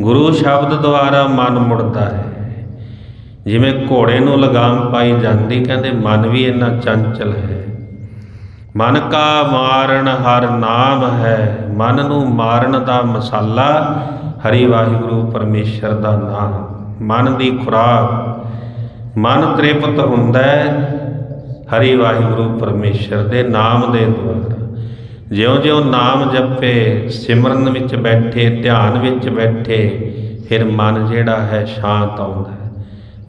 ਗੁਰੂ ਸ਼ਬਦ ਦੁਆਰਾ ਮਨ ਮੁੜਦਾ ਹੈ। ਜਿਵੇਂ ਘੋੜੇ ਨੂੰ ਲਗਾਮ ਪਾਈ ਜਾਂਦੀ, ਕਹਿੰਦੇ ਮਨ ਵੀ ਇੰਨਾ ਚੰਚਲ ਹੈ। ਮਨ ਕਾ ਮਾਰਨ ਹਰ ਨਾਮ ਹੈ, ਮਨ ਨੂੰ ਮਾਰਨ ਦਾ ਮਸਾਲਾ ਹਰੀ ਵਾਹਿਗੁਰੂ ਪਰਮੇਸ਼ਰ ਦਾ ਨਾਮ। ਮਨ ਦੀ ਖੁਰਾਕ, ਮਨ ਤ੍ਰਿਪਤ ਹੁੰਦਾ ਹਰੀ ਵਾਹਿਗੁਰੂ ਪਰਮੇਸ਼ਰ ਦੇ ਨਾਮ ਦੇ ਦੁਆਰਾ। ਜਿਉਂ-ਜਿਉਂ ਨਾਮ ਜਪੇ, ਸਿਮਰਨ ਵਿੱਚ ਬੈਠੇ, ਧਿਆਨ ਵਿੱਚ ਬੈਠੇ, ਫਿਰ ਮਨ ਜਿਹੜਾ ਹੈ ਸ਼ਾਂਤ ਆਉਂਦਾ ਹੈ,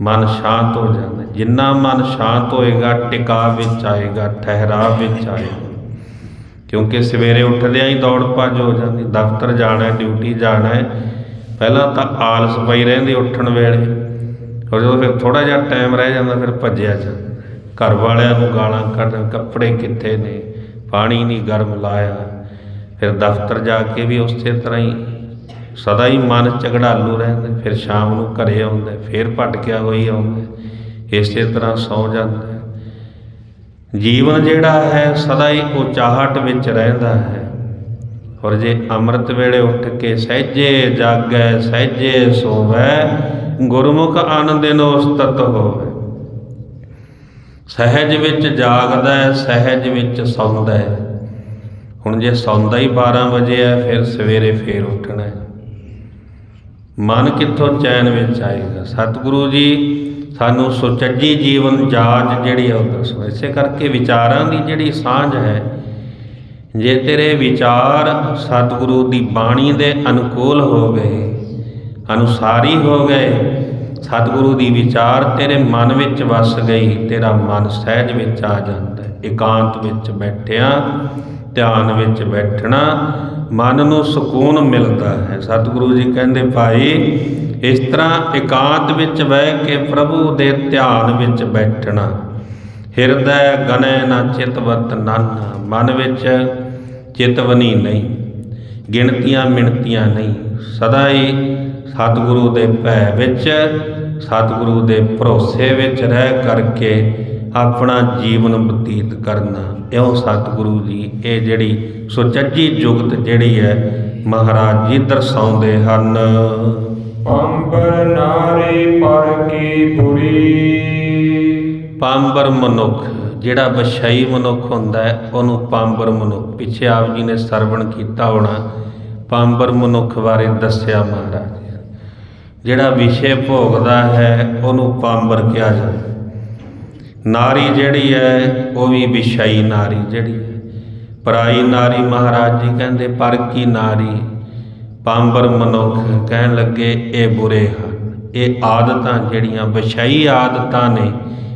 ਮਨ ਸ਼ਾਂਤ ਹੋ ਜਾਂਦਾ। ਜਿੰਨਾ ਮਨ ਸ਼ਾਂਤ ਹੋਏਗਾ ਟਿਕਾਅ ਵਿੱਚ ਆਏਗਾ, ਠਹਿਰਾਵ ਵਿੱਚ ਆਏਗਾ। ਕਿਉਂਕਿ ਸਵੇਰੇ ਉੱਠਦਿਆਂ ਹੀ ਦੌੜ ਭੱਜ ਹੋ ਜਾਂਦੀ, ਦਫ਼ਤਰ ਜਾਣਾ, ਡਿਊਟੀ ਜਾਣਾ, ਪਹਿਲਾਂ ਤਾਂ ਆਲਸ ਪਈ ਰਹਿੰਦੀ ਉੱਠਣ ਵੇਲੇ, ਔਰ ਜਦੋਂ ਫਿਰ ਥੋੜ੍ਹਾ ਜਿਹਾ ਟਾਈਮ ਰਹਿ ਜਾਂਦਾ ਫਿਰ ਭੱਜਿਆ ਜਾਂਦਾ। ਘਰ ਵਾਲਿਆਂ ਨੂੰ ਗਾਲਾਂ ਕੱਢ, ਕੱਪੜੇ ਕਿੱਥੇ ਨੇ, ਪਾਣੀ ਨਹੀਂ ਗਰਮ ਲਾਇਆ। ਫਿਰ ਦਫ਼ਤਰ ਜਾ ਕੇ ਵੀ ਉਸੇ ਤਰ੍ਹਾਂ ਹੀ ਸਦਾ ਹੀ ਮਨ ਝਗੜਾਲੂ ਰਹਿੰਦਾ। ਫਿਰ ਸ਼ਾਮ ਨੂੰ ਘਰੇ ਆਉਂਦਾ, ਫਿਰ ਭਟਕਿਆ ਹੋਈ ਆਉਂਦਾ, ਇਸੇ ਤਰ੍ਹਾਂ ਸੌਂ ਜਾਂਦਾ। ਜੀਵਨ ਜਿਹੜਾ ਹੈ ਸਦਾ ਹੀ ਉਚਾਹਟ ਵਿੱਚ ਰਹਿੰਦਾ ਹੈ। ਔਰ ਜੇ ਅੰਮ੍ਰਿਤ ਵੇਲੇ ਉੱਠ ਕੇ ਸਹਿਜੇ ਜਾਗੈ ਸਹਿਜੇ ਸੋਵੈ, ਗੁਰਮੁਖ ਆਨੰਦਿਨ ਉਸਤਤ ਹੋਵੇ। ਸਹਿਜ ਵਿੱਚ ਜਾਗਦਾ, ਸਹਿਜ ਵਿੱਚ ਸੌਂਦਾ। ਹੁਣ ਜੇ ਸੌਂਦਾ ਹੀ 12 ਵਜੇ ਹੈ, ਫਿਰ ਸਵੇਰੇ ਫੇਰ ਉੱਠਣਾ। ਮਨ ਕਿੱਥੋਂ ਚੈਨ ਵਿੱਚ ਆਏਗਾ? ਸਤਿਗੁਰੂ ਜੀ ਸਾਨੂੰ ਸੁਚੱਜੀ ਜੀਵਨ ਜਾਚ ਜਿਹੜੀ ਆ ਉਹ ਦੱਸੋ। ਇਸੇ ਕਰਕੇ ਵਿਚਾਰਾਂ ਦੀ ਜਿਹੜੀ ਸਾਂਝ ਹੈ, ਜੇ ਤੇਰੇ ਵਿਚਾਰ ਸਤਿਗੁਰੂ ਦੀ ਬਾਣੀ ਦੇ ਅਨੁਕੂਲ ਹੋ ਗਏ, ਅਨੁਸਾਰੀ ਹੋ ਗਏ, ਸਤਿਗੁਰੂ ਦੀ ਵਿਚਾਰ ਤੇਰੇ ਮਨ ਵਿੱਚ ਵਸ ਗਈ, ਤੇਰਾ ਮਨ ਸਹਿਜ ਵਿੱਚ ਆ ਜਾਂਦਾ। ਇਕਾਂਤ ਵਿੱਚ ਬੈਠਿਆ, ਧਿਆਨ ਵਿੱਚ ਬੈਠਣਾ, ਮਨ ਨੂੰ ਸਕੂਨ ਮਿਲਦਾ ਹੈ। ਸਤਿਗੁਰੂ ਜੀ ਕਹਿੰਦੇ ਭਾਈ ਇਸ ਤਰ੍ਹਾਂ ਇਕਾਂਤ ਵਿੱਚ ਬਹਿ ਕੇ ਪ੍ਰਭੂ ਦੇ ਧਿਆਨ ਵਿੱਚ ਬੈਠਣਾ। ਹਿਰਦੈ ਗਨੈ ਨਾ ਚਿਤਵਤ ਨਾਨਾ, ਮਨ ਵਿੱਚ ਚਿਤਵਨੀ ਨਹੀਂ, ਗਿਣਤੀਆਂ ਮਿਣਤੀਆਂ ਨਹੀਂ, ਸਦਾ ਹੀ ਸਤਿਗੁਰੂ ਦੇ ਭੈ ਵਿੱਚ, ਸਤਿਗੁਰੂ ਦੇ ਭਰੋਸੇ ਵਿੱਚ ਰਹਿ ਕਰਕੇ ਆਪਣਾ ਜੀਵਨ ਬਤੀਤ ਕਰਨਾ। ਇਉਂ ਸਤਿਗੁਰੂ ਜੀ ਇਹ ਜਿਹੜੀ ਸੁਚੱਜੀ ਜੁਗਤ ਜਿਹੜੀ ਹੈ ਮਹਾਰਾਜ ਜੀ ਦਰਸਾਉਂਦੇ ਹਨ। ਪੰਬਰ ਨਾਰੀ ਪਰ ਕੀ ਬੁਰੀ, ਪਾਂਬਰ ਮਨੁੱਖ ਜਿਹੜਾ ਵਸ਼ਈ ਮਨੁੱਖ ਹੁੰਦਾ ਹੈ ਉਹਨੂੰ ਪਾਂਬਰ ਮਨੁੱਖ, ਪਿੱਛੇ ਆਪ ਜੀ ਨੇ ਸਰਵਣ ਕੀਤਾ ਹੋਣਾ, ਪਾਂਬਰ ਮਨੁੱਖ ਬਾਰੇ ਦੱਸਿਆ ਮਹਾਰਾਜ। ਜਿਹੜਾ ਵਿਸ਼ੇ ਭੋਗਦਾ ਹੈ ਉਹਨੂੰ ਪਾਂਬਰ ਕਿਹਾ ਜਾਂਦਾ। ਨਾਰੀ ਜਿਹੜੀ ਹੈ ਉਹ ਵੀ ਵਿਸ਼ਈ ਨਾਰੀ ਜਿਹੜੀ ਹੈ, ਪਰਾਈ ਨਾਰੀ ਮਹਾਰਾਜ ਜੀ ਕਹਿੰਦੇ ਪਰ ਕੀ ਨਾਰੀ। ਪਾਂਬਰ ਮਨੁੱਖ ਕਹਿਣ ਲੱਗੇ ਇਹ ਬੁਰੇ ਹਨ। ਇਹ ਆਦਤਾਂ ਜਿਹੜੀਆਂ ਵਿਸ਼ਈ ਆਦਤਾਂ ਨੇ,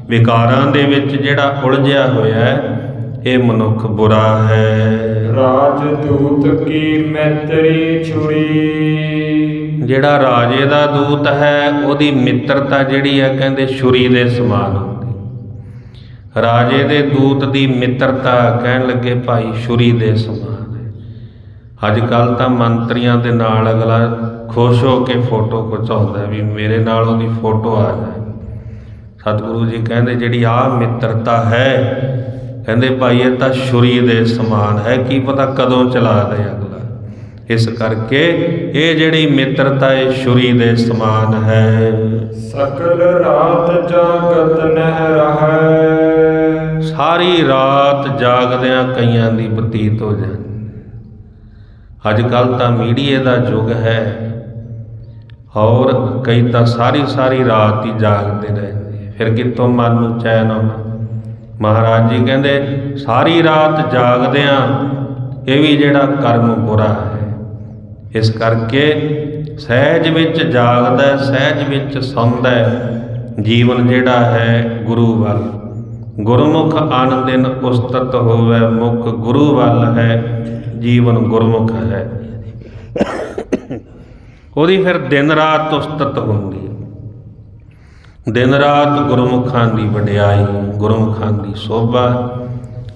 ਵਿਕਾਰਾਂ ਦੇ ਵਿੱਚ ਜਿਹੜਾ ਉਲਝਿਆ ਹੋਇਆ ਹੈ, ਇਹ ਮਨੁੱਖ ਬੁਰਾ ਹੈ। ਰਾਜਦੂਤ ਕੀ ਮੈਤਰੀ ਛੁਰੀ, ਜਿਹੜਾ ਰਾਜੇ ਦਾ ਦੂਤ ਹੈ ਉਹਦੀ ਮਿੱਤਰਤਾ ਜਿਹੜੀ ਹੈ ਕਹਿੰਦੇ ਛੁਰੀ ਦੇ ਸਮਾਨ ਹੁੰਦੀ। ਰਾਜੇ ਦੇ ਦੂਤ ਦੀ ਮਿੱਤਰਤਾ ਕਹਿਣ ਲੱਗੇ ਭਾਈ ਛੁਰੀ ਦੇ ਸਮਾਨ ਹੈ। ਅੱਜ ਕੱਲ੍ਹ ਤਾਂ ਮੰਤਰੀਆਂ ਦੇ ਨਾਲ ਅਗਲਾ ਖੁਸ਼ ਹੋ ਕੇ ਫੋਟੋ ਖਿਚਾਉਂਦਾ ਵੀ ਮੇਰੇ ਨਾਲ ਉਹਦੀ ਫੋਟੋ ਆ ਜਾਏ। ਸਤਿਗੁਰੂ ਜੀ ਕਹਿੰਦੇ ਜਿਹੜੀ ਆਹ ਮਿੱਤਰਤਾ ਹੈ, ਕਹਿੰਦੇ ਭਾਈ ਇਹ ਤਾਂ ਛੁਰੀ ਦੇ ਸਮਾਨ ਹੈ, ਕੀ ਪਤਾ ਕਦੋਂ ਚਲਾ ਦੇ ਅਗਲਾ। ਇਸ ਕਰਕੇ ਇਹ ਜਿਹੜੀ ਮਿੱਤਰਤਾ ਇਹ ਛੁਰੀ ਦੇ ਸਮਾਨ ਹੈ। ਸਕਲ ਰਾਤ ਜਾਗਤ ਨਹਿ ਰਹੈ, ਸਾਰੀ ਰਾਤ ਜਾਗਦਿਆਂ ਕਈਆਂ ਦੀ ਬਤੀਤ ਹੋ ਜਾਂਦੀ। ਅੱਜ ਕੱਲ੍ਹ ਤਾਂ ਮੀਡੀਏ ਦਾ ਯੁੱਗ ਹੈ, ਔਰ ਕਈ ਤਾਂ ਸਾਰੀ ਰਾਤ ਹੀ ਜਾਗਦੇ ਰਹਿੰਦੇ, ਫਿਰ ਕਿੱਥੋਂ ਮਨ ਨੂੰ ਚੈਨ ਆਉਣਾ। ਮਹਾਰਾਜ ਜੀ ਕਹਿੰਦੇ ਸਾਰੀ ਰਾਤ ਜਾਗਦਿਆਂ ਇਹ ਵੀ ਜਿਹੜਾ ਕਰਮ ਬੁਰਾ ਹੈ। ਇਸ ਕਰਕੇ ਸਹਿਜ ਵਿੱਚ ਜਾਗਦਾ, ਸਹਿਜ ਵਿੱਚ ਸੌਂਦਾ, ਜੀਵਨ ਜਿਹੜਾ ਹੈ ਗੁਰੂ ਵੱਲ। ਗੁਰਮੁਖ ਆਨੰਦਿਨ ਉਸਤਤ ਹੋਵੇ, ਮੁਖ ਗੁਰੂ ਵੱਲ ਹੈ, ਜੀਵਨ ਗੁਰਮੁਖ ਹੈ। ਉਹਦੀ ਫਿਰ ਦਿਨ ਰਾਤ ਉਸਤਤ ਹੁੰਦੀ ਹੈ। ਦਿਨ ਰਾਤ ਗੁਰਮੁਖਾਂ ਦੀ ਵਡਿਆਈ, ਗੁਰਮੁਖਾਂ ਦੀ ਸੋਭਾ,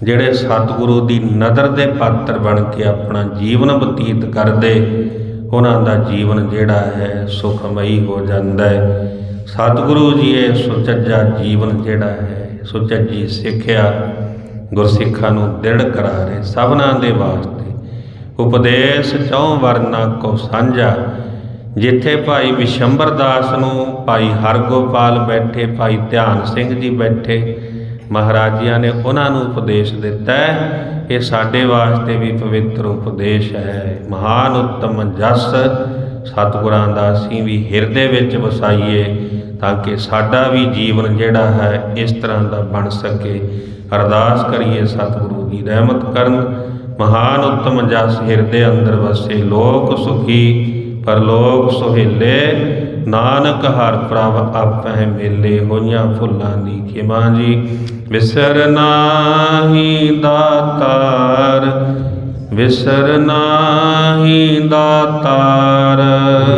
ਜਿਹੜੇ ਸਤਿਗੁਰੂ ਦੀ ਨਦਰ ਦੇ ਪਾਤਰ ਬਣ ਕੇ ਆਪਣਾ ਜੀਵਨ ਬਤੀਤ ਕਰਦੇ, ਉਹਨਾਂ ਦਾ ਜੀਵਨ ਜਿਹੜਾ ਹੈ ਸੁਖਮਈ ਹੋ ਜਾਂਦਾ ਹੈ। ਸਤਿਗੁਰੂ ਜੀ ਇਹ ਸੁਚੱਜਾ ਜੀਵਨ ਜਿਹੜਾ ਹੈ, ਸੁਚੱਜੀ ਸਿੱਖਿਆ ਗੁਰਸਿੱਖਾਂ ਨੂੰ ਦ੍ਰਿੜ ਕਰਾ ਰਹੇ। ਸਭਨਾਂ ਦੇ ਵਾਸਤੇ ਉਪਦੇਸ਼ ਚੌਂ ਵਰਨਾ ਕੋ ਸਾਂਝਾ। ਜਿੱਥੇ ਭਾਈ ਵਿਸ਼ੰਬਰ ਦਾਸ ਨੂੰ ਭਾਈ ਹਰਗੋਪਾਲ ਬੈਠੇ, ਭਾਈ ਧਿਆਨ ਸਿੰਘ ਜੀ ਬੈਠੇ, ਮਹਾਰਾਜਿਆਂ ਨੇ ਉਹਨਾਂ ਨੂੰ ਉਪਦੇਸ਼ ਦਿੱਤਾ। ਇਹ ਸਾਡੇ ਵਾਸਤੇ ਵੀ ਪਵਿੱਤਰ ਉਪਦੇਸ਼ ਹੈ। ਮਹਾਨ ਉੱਤਮ ਜਸ ਸਤਿਗੁਰਾਂ ਦਾ ਅਸੀਂ ਵੀ ਹਿਰਦੇ ਵਿੱਚ ਵਸਾਈਏ, ਤਾਂ ਕਿ ਸਾਡਾ ਵੀ ਜੀਵਨ ਜਿਹੜਾ ਹੈ ਇਸ ਤਰ੍ਹਾਂ ਦਾ ਬਣ ਸਕੇ। ਅਰਦਾਸ ਕਰੀਏ ਸਤਿਗੁਰੂ ਜੀ ਰਹਿਮਤ ਕਰਨ। ਮਹਾਨ ਉੱਤਮ ਜਸ ਹਿਰਦੇ ਅੰਦਰ ਵਸੇ, ਲੋਕ ਸੁਖੀ ਪਰਲੋਕ ਸੁਹੇਲੇ, ਨਾਨਕ ਹਰਿ ਪ੍ਰਭ ਆਪੈ ਮੇਲੇ। ਹੋਈਆਂ ਫੁੱਲਾਂ ਦੀ ਖਿਮਾ ਜੀ, ਵਿਸਰ ਨਾਹੀ ਦਾਤਾਰ, ਵਿਸਰ ਨਾਹੀ ਦਾਤਾਰ,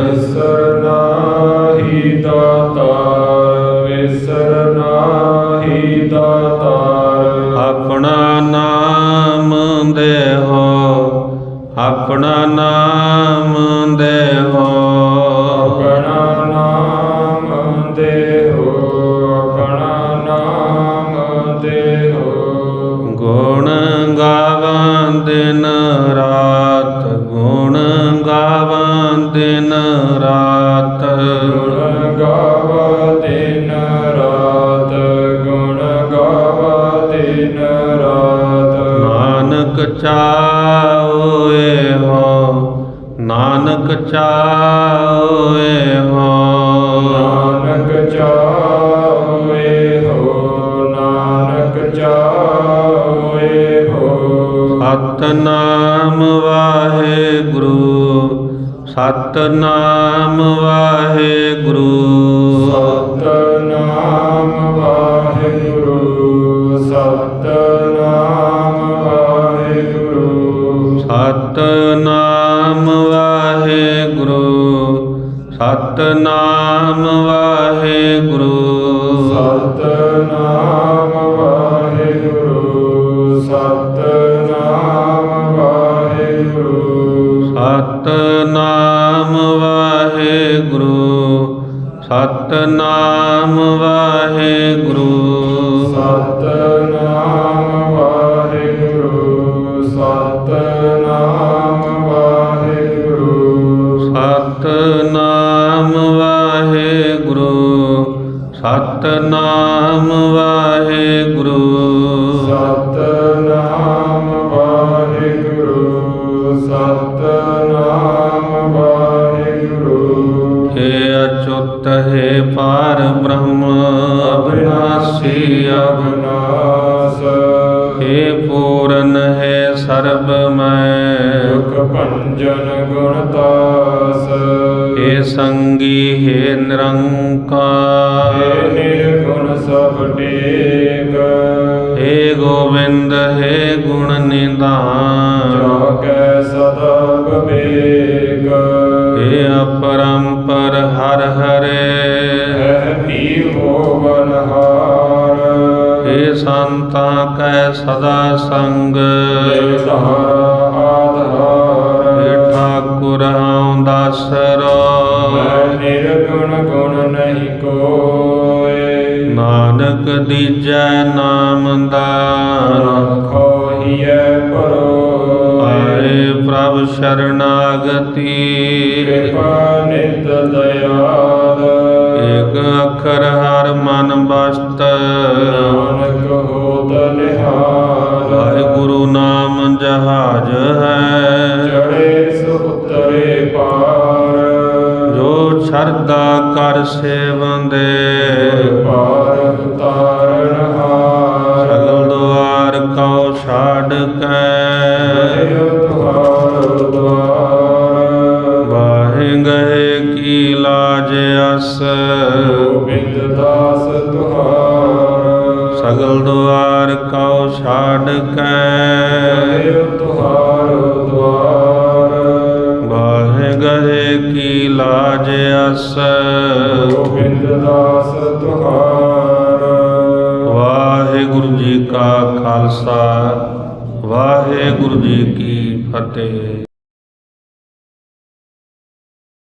ਵਿਸਰ ਨਾਹੀ ਦਾਤਾਰ, ਵਿਸਰ ਨਾਹੀ ਦਾਤਾਰ। ਆਪਣਾ ਨਾਮ ਦੇਹੋ, ਆਪਣਾ ਨਾਮ ਦੇਹੋ, ਆਪਣਾ ਨਾਮ ਦੇਹੋ, ਆਪਣਾ ਨਾਮ ਦੇਹੋ। ਗੁਣ ਗਾਵਾਂ ਦਿਨ ਰਾਤ, ਗੁਣ ਗਾਵਾਂ ਦਿਨ ਰਾਤ, ਗੁਣ ਗਾਵਾ ਦਿਨ ਰਾਤ, ਗੁਣ ਗਾਵਾ ਦਿਨ ਰਾਤ। ਨਾਨਕ ਚਾਉਏ ਹੋ, ਨਾਨਕ ਚਾਉਏ ਹੋ, ਨਾਨਕ ਚਾਉਏ ਹੋ, ਨਾਨਕ ਚਾਉਏ ਹੋ। ਸਤਿਨਾਮ ਵਾਹਿਗੁਰੂ, ਸਤਿਨਾਮ ਵਾਹਿਗੁਰੂ, ਸਤਿਨਾਮ ਵਾਹਿਗੁਰੂ, ਸਤਿਨਾਮ ਵਾਹਿਗੁਰੂ। ਸਤਿਨਾਮ ਵਾਹਿਗੁਰੂ, ਸਤਿਨਾਮ ਵਾਹਿਗੁਰੂ, ਸਤਿਨਾਮ ਵਾਹਿਗੁਰੂ, ਸਤਿਨਾਮ ਵਾਹਿਗੁਰੂ। ਸਤਿਨਾਮ ਵਾਹਿਗੁਰੂ, ਸਤਿਨਾਮ ਵਾਹਿਗੁਰੂ, ਸਤਿਨਾਮ ਵਾਹਿਗੁਰੂ, ਸਤਿਨਾਮ ਵਾਹਿਗੁਰੂ। ਸਤਿਨਾਮ ਵਾਹਿਗੁਰੂ, ਸਤਿਨਾਮ ਵਾਹਿਗੁਰੂ, ਸਤਿਨਾਮ ਵਾਹਿਗੁਰੂ, ਸਤਿਨਾਮ ਵਾਹਿਗੁਰੂ। ਹੇ ਅਚੁੱਤ ਹੈ ਪਾਰ ਬ੍ਰਹਮ ਅਬਿਨਾਸੀ ਅਬਨਾਸ, ਹੇ ਪੂਰਨ ਹੈ ਸਰਬ ਮੈਂ, ਦੁਖ ਭੰਜਨ ਗੁਣਤਾਸ। ਹੇ ਸੰਗੀ ਹੈ ਨਿਰੰਕਾਰ, ਹੇ ਨਿਰਗੁਣ ਸਭ ਟੇਕ, ਹੇ ਗੋਬਿੰਦ ਹੈ ਗੁਣ ਨਿਧਾਨ, ਜਾਗੈ ਸਦਾ ਵਿਵੇਕ। ਹੇ ਅਪਰੰਪਰ ਹਰ ਹਰੇ, ਹੈ ਪੀ ਹੋਵਨਹਾਰ, ਹੇ ਸੰਤਾਂ ਕੈ ਸਦਾ ਸੰਗ, ਹੇ ਧਾਰਾ ਆਧਾਰ। ਹੇ ਠਾਕੁਰ ਹਉ ਦਾਸਰੋ, ਮੈਂ ਨਿਰਗੁਣ ਗੁਣ ਨਹੀਂ ਕੋਇ, ਨਾਨਕ ਦੀਜੈ ਨਾਮ ਦਾਨ, ਖੋਹੀਐ ਪਰੋਇ। ਆਏ ਪ੍ਰਭ ਸ਼ਰਨਾਗਤੀ, ਕਿਰਪਾ ਨਿਤ ਦਇਆਲ, ਏਕ ਅੱਖਰ ਹਰ ਮਨ ਬਸਤ, ਨਾਨਕ ਹੋਤ ਨਿਹਾਲ। ਵਾਹਿਗੁਰੂ ਨਾਮ ਜਹਾਜ ਹੈ, ਚੜੇ ਸੋ ਉਤਰੇ ਪਾਰ, ਜੋ ਸ਼ਰਧਾ ਕਰ ਸੇਵੰਦੇ, ਪਾਰ ਉਤਾਰਨ ਹਾਰ। ਸਗਲ ਦੁਆਰ ਕਉ ਛਾੜ ਕੈ, ਹਰਿ ਤੁਹਾਰ ਦੁਆਰ। ਵਾਹਿ ਗਏ ਕੀ ਲਾਜ ਅਸ, ਗੋਬਿੰਦ ਦਾਸ ਤੁਹਾਰ। ਸਗਲ ਦੁਆਰ ਕਉ ਛਾੜ ਕੈ, ਹਰਿ ਤੁਹਾਰ ਦੁਆਰ। ਵਾਹਿ ਗਏ ਕੀ ਲਾਜ ਅਸ, ਗੋਬਿੰਦ ਦਾਸ ਤੁਹਾਰ। ਵਾਹਿਗੁਰੂ ਵਾਹਿਗੁਰੂ ਜੀ ਕਾ ਖਾਲਸਾ ਵਾਹਿਗੁਰੂ ਜੀ ਕੀ ਫਤਿਹ।